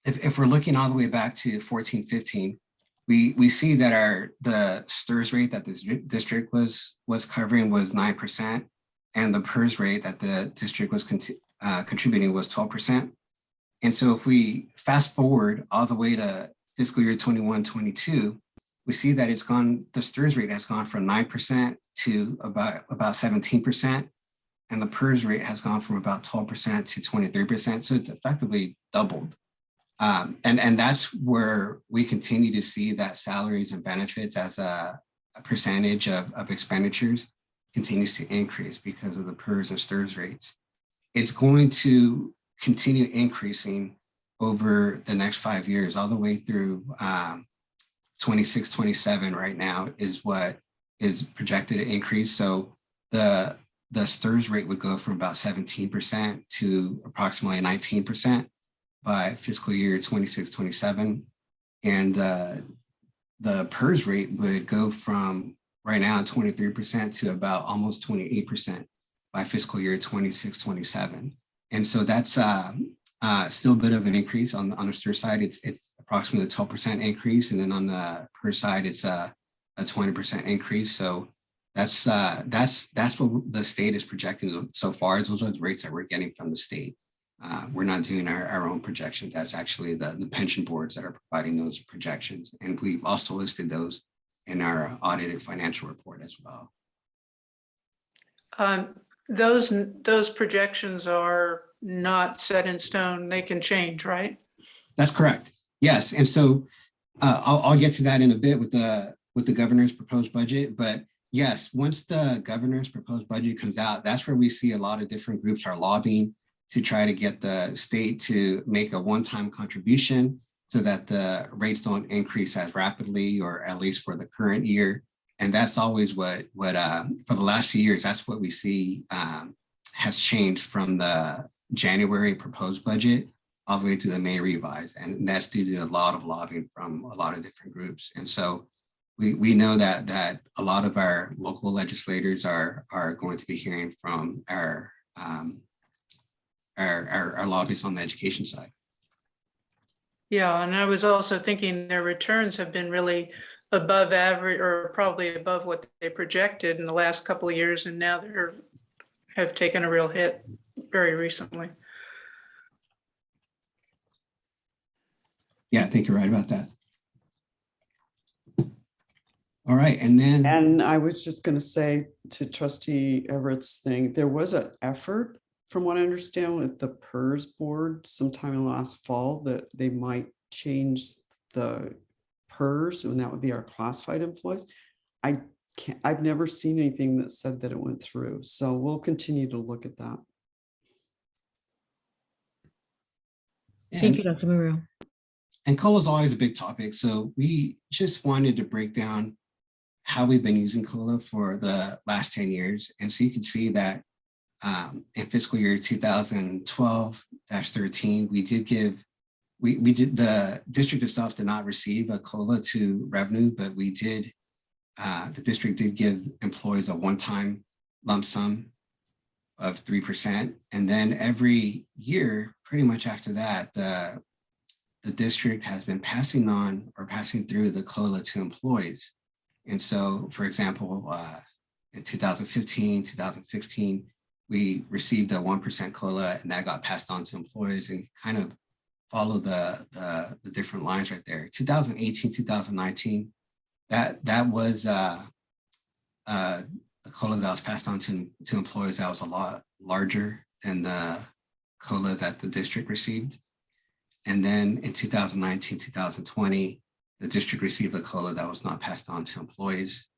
if we're looking all the way back to 14, 15, we see that the STRS rate that this district was covering was 9%, and the PERS rate that the district was contributing was 12%. And so if we fast forward all the way to fiscal year 21, 22, we see that it's gone, the STRS rate has gone from 9% to about 17%. And the PERS rate has gone from about 12% to 23%. So it's effectively doubled. And that's where we continue to see that salaries and benefits as a percentage of expenditures continues to increase because of the PERS and STRS rates. It's going to continue increasing over the next 5 years, all the way through 26, 27 right now is what is projected to increase. So the STRS rate would go from about 17% to approximately 19% by fiscal year 26, 27. And the PERS rate would go from right now 23% to about almost 28% by fiscal year 26, 27. And so that's still a bit of an increase on the STRS side. It's approximately a 12% increase. And then on the PERS side, it's a 20% increase. So that's what the state is projecting so far. Those are the rates that we're getting from the state. We're not doing our own projections. That's actually the pension boards that are providing those projections. And we've also listed those in our audited financial report as well. Those projections are not set in stone. They can change, right? That's correct. Yes. And so I'll get to that in a bit with the governor's proposed budget. But yes, once the governor's proposed budget comes out, that's where we see a lot of different groups are lobbying to try to get the state to make a one-time contribution so that the rates don't increase as rapidly, or at least for the current year. And that's always what for the last few years, that's what we see has changed from the January proposed budget all the way through the May revise. And that's due to a lot of lobbying from a lot of different groups. And so we know that a lot of our local legislators are going to be hearing from our lobbyists on the education side. Yeah, and I was also thinking their returns have been really above average, or probably above what they projected in the last couple of years, and now have taken a real hit very recently. Yeah, I think you're right about that. All right, and then And I was just going to say to Trustee Everett's thing, there was an effort, from what I understand, with the PERS board sometime in last fall that they might change the PERS, and that would be our classified employees. I've never seen anything that said that it went through, so we'll continue to look at that. Thank you, Dr. Mario. And COLA is always a big topic. So we just wanted to break down how we've been using COLA for the last 10 years. And so you can see that in fiscal year 2012-13, the district itself did not receive a COLA to revenue, but the district did give employees a one-time lump sum of 3%. And then every year, pretty much after that, the district has been passing on or passing through the COLA to employees. And so, for example, in 2015, 2016, we received a 1% COLA, and that got passed on to employees, and kind of follow the different lines right there. 2018, 2019, that was a COLA that was passed on to employees that was a lot larger than the COLA that the district received. And then in 2019, 2020, the district received a COLA that was not passed on to employees.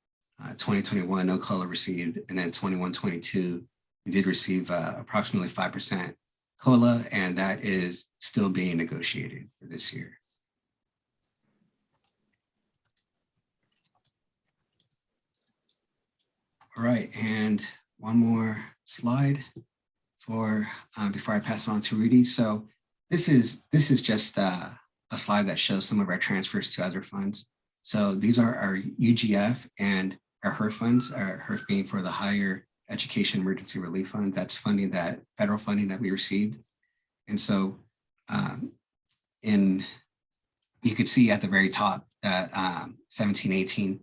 2021, no COLA received. And then 21-22, we did receive approximately 5% COLA, and that is still being negotiated for this year. All right, and one more slide before I pass it on to Rudy. So this is just a slide that shows some of our transfers to other funds. So these are our UGF and our HERF funds, our HERF being for the Higher Education Emergency Relief Fund. That's funding, that federal funding that we received. And so you could see at the very top that 17-18,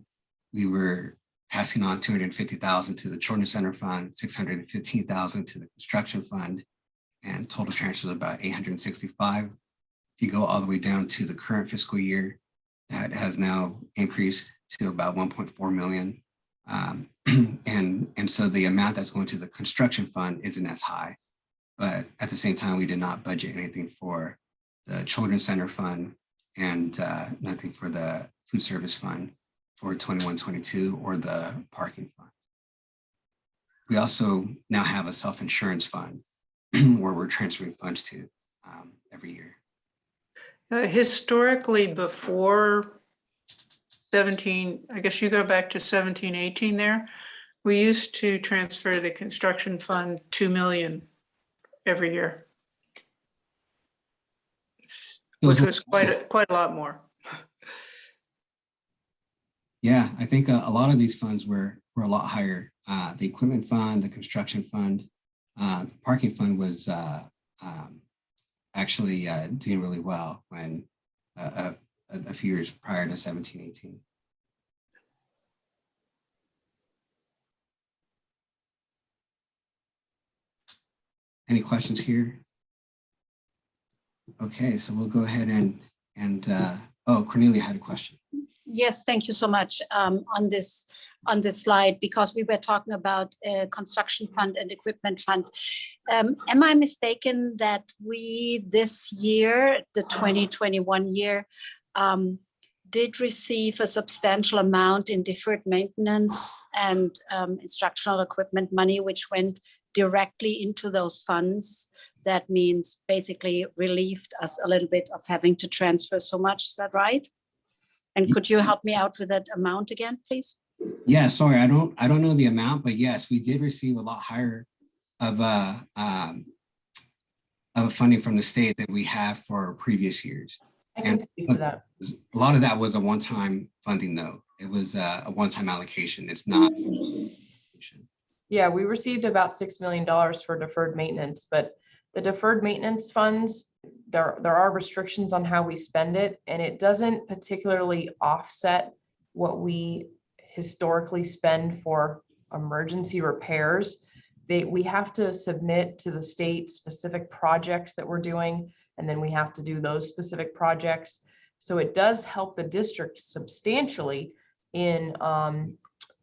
we were passing on $250,000 to the Children's Center Fund, $615,000 to the Construction Fund, and total transfers about $865,000. If you go all the way down to the current fiscal year, that has now increased to about 1.4 million. And so the amount that's going to the construction fund isn't as high. But at the same time, we did not budget anything for the Children's Center Fund and nothing for the Food Service Fund for 21-22 or the parking fund. We also now have a self-insurance fund where we're transferring funds to every year. Historically, before 17, I guess you go back to 17, 18 there, we used to transfer the construction fund 2 million every year, which was quite a lot more. Yeah, I think a lot of these funds were a lot higher. The equipment fund, the construction fund, the parking fund was actually doing really well when a few years prior to 17, 18. Any questions here? Okay, so we'll go ahead and oh, Cornelia had a question. Yes, thank you so much on this slide, because we were talking about construction fund and equipment fund. Am I mistaken that we this year, the 2021 year, did receive a substantial amount in deferred maintenance and instructional equipment money, which went directly into those funds? That means basically relieved us a little bit of having to transfer so much. Is that right? And could you help me out with that amount again, please? Yeah, sorry, I don't know the amount, but yes, we did receive a lot higher of funding from the state than we have for previous years. I can speak to that. A lot of that was a one-time funding, though. It was a one-time allocation. It's not. Yeah, we received about $6 million for deferred maintenance, but the deferred maintenance funds, there are restrictions on how we spend it, and it doesn't particularly offset what we historically spend for emergency repairs. We have to submit to the state specific projects that we're doing, and then we have to do those specific projects. So it does help the district substantially in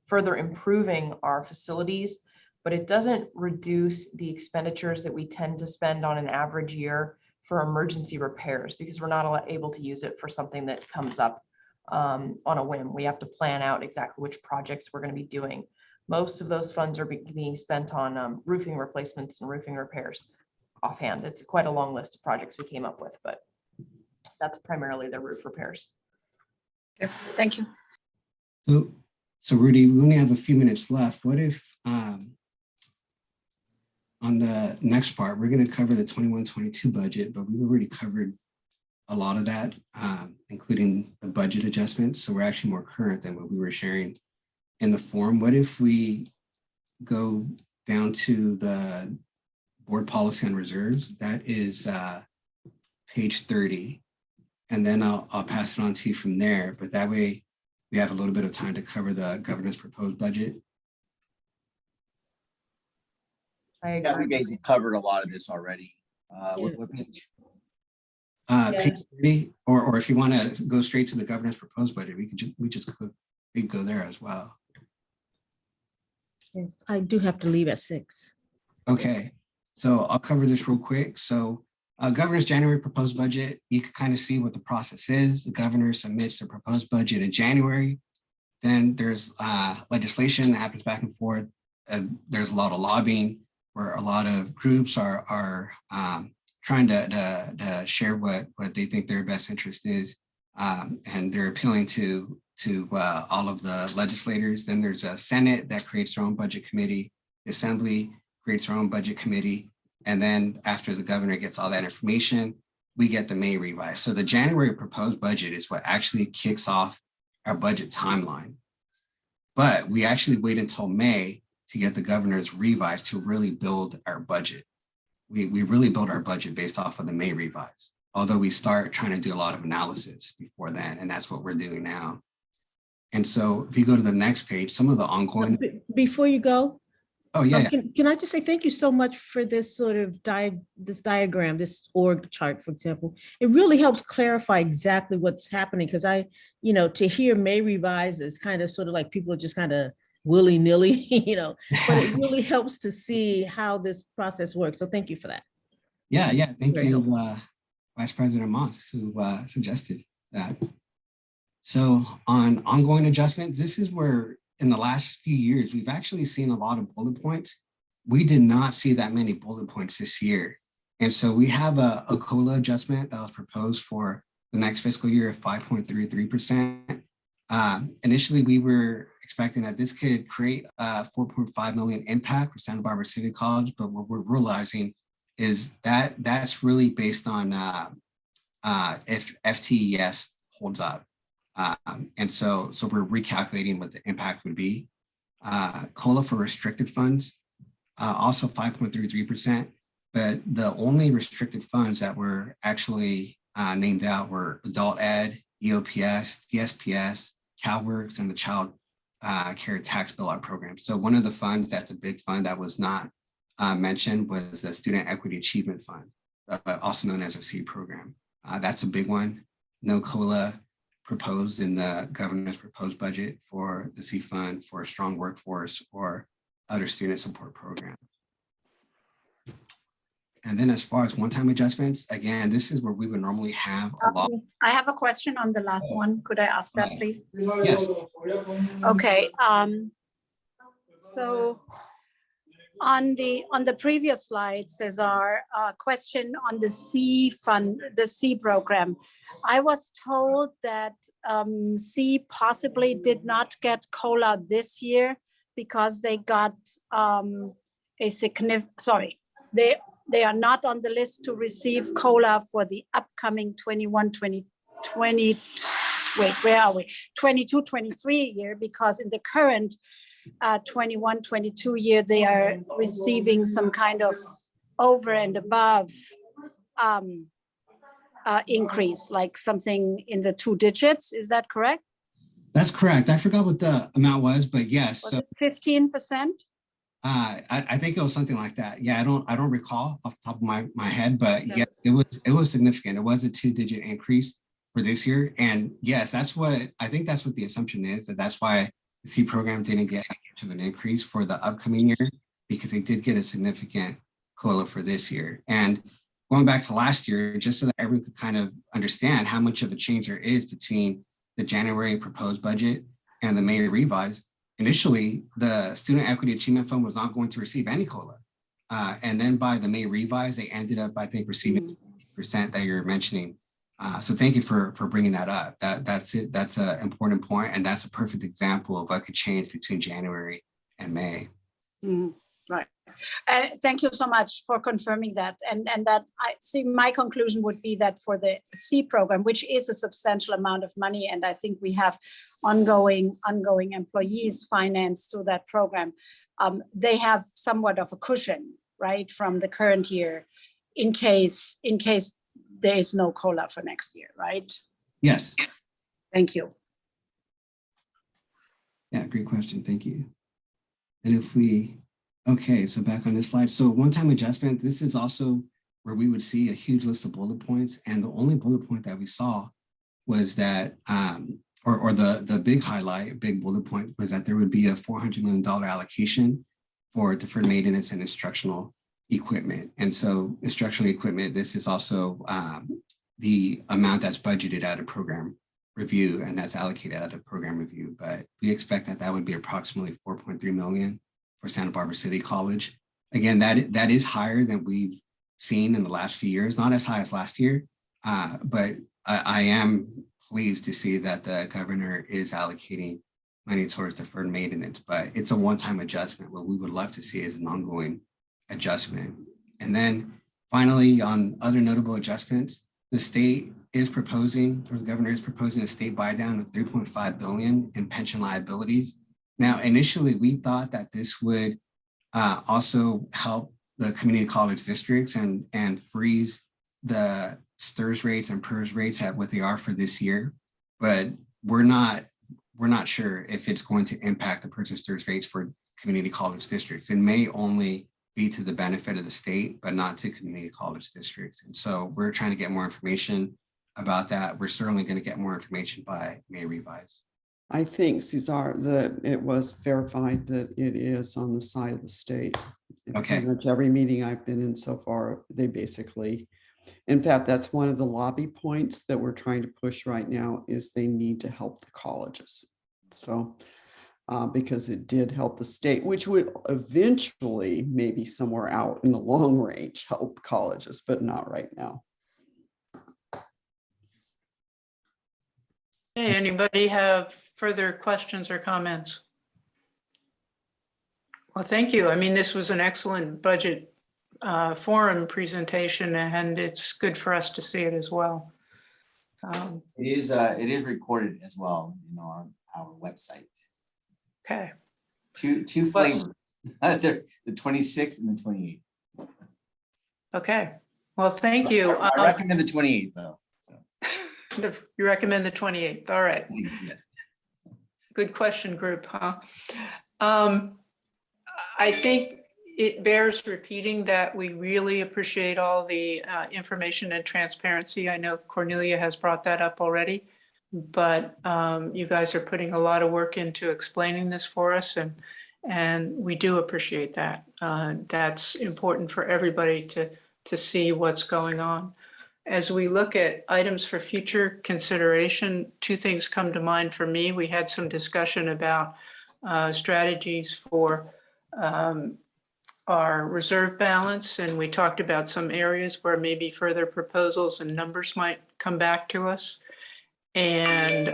further improving our facilities, but it doesn't reduce the expenditures that we tend to spend on an average year for emergency repairs, because we're not able to use it for something that comes up on a whim. We have to plan out exactly which projects we're going to be doing. Most of those funds are being spent on roofing replacements and roofing repairs. Offhand, it's quite a long list of projects we came up with, but that's primarily the roof repairs. Okay, thank you. So Rudy, we only have a few minutes left. What if on the next part, we're going to cover the 21-22 budget, but we've already covered a lot of that, including the budget adjustments. So we're actually more current than what we were sharing in the form. What if we go down to the board policy on reserves? That is page 30. And then I'll pass it on to you from there. But that way we have a little bit of time to cover the governor's proposed budget. I Yeah, we agree. basically covered a lot of this already. What page? Page 30, or if you want to go straight to the governor's proposed budget, we could go there as well. Yes, I do have to leave at 6. Okay, so I'll cover this real quick. So governor's January proposed budget, you can kind of see what the process is. The governor submits the proposed budget in January. Then there's legislation that happens back and forth. There's a lot of lobbying where a lot of groups are trying to share what they think their best interest is. And they're appealing to all of the legislators. Then there's a Senate that creates their own budget committee. The Assembly creates their own budget committee. And then after the governor gets all that information, we get the May revise. So the January proposed budget is what actually kicks off our budget timeline. But we actually wait until May to get the governor's revise to really build our budget. We really build our budget based off of the May revise, although we start trying to do a lot of analysis before then, and that's what we're doing now. And so if you go to the next page, some of the ongoing. Before you go, Oh, yeah, yeah. Can I just say thank you so much for this sort of this diagram, this org chart, for example. It really helps clarify exactly what's happening because to hear May revise is kind of sort of like people are just kind of willy-nilly, but it really helps to see how this process works. So thank you for that. Yeah, yeah. Thank Very you, helpful. Vice President Moss, who suggested that. So on ongoing adjustments, this is where in the last few years, we've actually seen a lot of bullet points. We did not see that many bullet points this year. And so we have a COLA adjustment that was proposed for the next fiscal year of 5.33%. Initially, we were expecting that this could create a 4.5 million impact for Santa Barbara City College, but what we're realizing is that that's really based on if FTES holds up. And so we're recalculating what the impact would be. COLA for restricted funds, also 5.33%, but the only restricted funds that were actually named out were adult ed, EOPS, DSPS, CalWORKS, and the Child Care Tax Bailout Program. So one of the funds that's a big fund that was not mentioned was the Student Equity Achievement Fund, also known as a SEED program. That's a big one. No COLA proposed in the governor's proposed budget for the C Fund for a strong workforce or other student support programs. And then as far as one-time adjustments, again, this is where we would normally have a lot. I have a question on the last one. Could I ask that, please? Yes. Okay. So on the previous slide, Cesar, question on the C Fund, the C program. I was told that C possibly did not get COLA this year because they got a significant, sorry, they are not on the list to receive COLA for the upcoming 21-20, wait, where are we? 22-23 year, because in the current 21-22 year, they are receiving some kind of over and above increase, like something in the 2 digits. Is that correct? That's correct. I forgot what the amount was, but yes. Was So it 15%? I think it was something like that. Yeah, I don't recall off the top of my head, but Yeah. yeah, it was significant. It was a 2-digit increase for this year. And yes, I think that's what the assumption is, that's why the C program didn't get much of an increase for the upcoming year, because they did get a significant COLA for this year. And going back to last year, just so that everyone could kind of understand how much of a change there is between the January proposed budget and the May revise. Initially, the Student Equity Achievement Fund was not going to receive any COLA. And then by the May revise, they ended up, I think, receiving 50% that you're mentioning. So thank you for bringing that up. That's it. That's an important point, and that's a perfect example of what could change between January and May. Right. Thank you so much for confirming that. And that I see my conclusion would be that for the C program, which is a substantial amount of money, and I think we have ongoing employees financed through that program, they have somewhat of a cushion, right, from the current year in case there is no COLA for next year, right? Yes. Thank you. Yeah, great question. Thank you. And if we, okay, so back on this slide. So one-time adjustment, this is also where we would see a huge list of bullet points. And the only bullet point that we saw was that, or the big highlight, big bullet point was that there would be a $400 million allocation for deferred maintenance and instructional equipment. And so instructional equipment, this is also the amount that's budgeted at a program review, and that's allocated at a program review. But we expect that would be approximately 4.3 million for Santa Barbara City College. Again, that is higher than we've seen in the last few years, not as high as last year, but I am pleased to see that the governor is allocating money towards deferred maintenance, but it's a one-time adjustment. What we would love to see is an ongoing adjustment. And then finally, on other notable adjustments, the state is proposing, or the governor is proposing, a state buy down of 3.5 billion in pension liabilities. Now, initially, we thought that this would also help the community college districts and freeze the STRS rates and PERS rates at what they are for this year, but we're not sure if it's going to impact the PERS and STRS rates for community college districts. It may only be to the benefit of the state, but not to community college districts. And so we're trying to get more information about that. We're certainly going to get more information by May revise. I think, Cesar, that it was verified that it is on the side of the state. In Okay. pretty much every meeting I've been in so far, they basically, in fact, that's one of the lobby points that we're trying to push right now is they need to help the colleges. So, because it did help the state, which would eventually maybe somewhere out in the long range help colleges, but not right now. Hey, anybody have further questions or comments? Well, thank you. I mean, this was an excellent budget forum presentation, and it's good for us to see it as well. It is recorded as well, on our website. Okay. Two flavors. They're the 26th and the 28th. Okay. Well, thank you. I recommend the 28th though. So You recommend the 28th. All right. yes. Good question, group, huh? I think it bears repeating that we really appreciate all the information and transparency. I know Cornelia has brought that up already, but you guys are putting a lot of work into explaining this for us, and we do appreciate that. That's important for everybody to see what's going on. As we look at items for future consideration, two things come to mind for me. We had some discussion about strategies for our reserve balance, and we talked about some areas where maybe further proposals and numbers might come back to us. And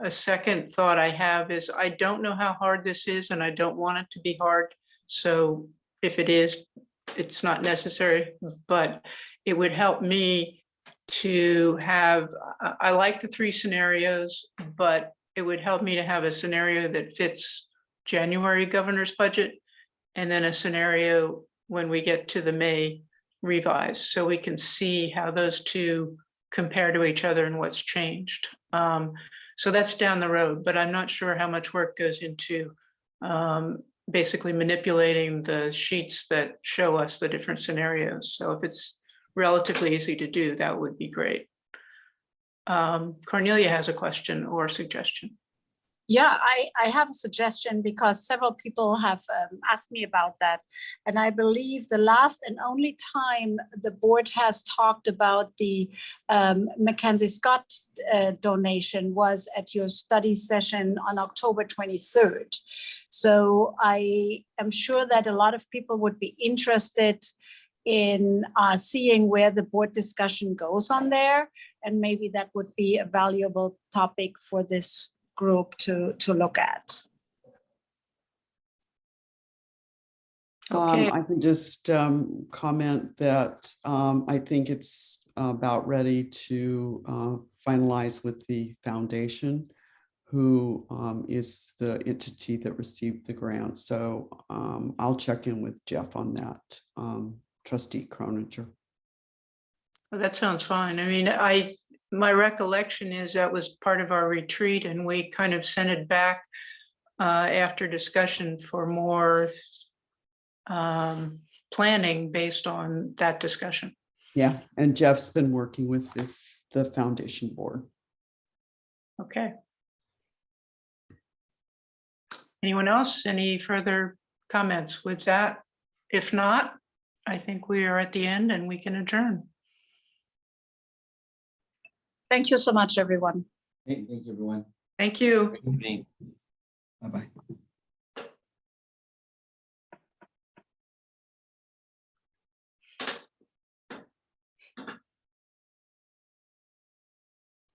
a second thought I have is I don't know how hard this is, and I don't want it to be hard. So if it is, it's not necessary, but it would help me to have, I like the three scenarios, but it would help me to have a scenario that fits January governor's budget, and then a scenario when we get to the May revise, so we can see how those two compare to each other and what's changed. So that's down the road, but I'm not sure how much work goes into basically manipulating the sheets that show us the different scenarios. So if it's relatively easy to do, that would be great. Cornelia has a question or suggestion. Yeah, I have a suggestion because several people have asked me about that. And I believe the last and only time the board has talked about the Mackenzie Scott donation was at your study session on October 23rd. So I am sure that a lot of people would be interested in seeing where the board discussion goes on there. And maybe that would be a valuable topic for this group to look at. Okay. I can just comment that I think it's about ready to finalize with the foundation, who is the entity that received the grant. So I'll check in with Jeff on that, Trustee Croninger. Well, that sounds fine. I mean, my recollection is that was part of our retreat, and we kind of sent it back after discussion for more planning based on that discussion. Yeah, and Jeff's been working with the foundation board. Okay. Anyone else? Any further comments with that? If not, I think we are at the end and we can adjourn. Thank you so much, everyone. Thanks, everyone. Thank you. Good evening. Bye-bye.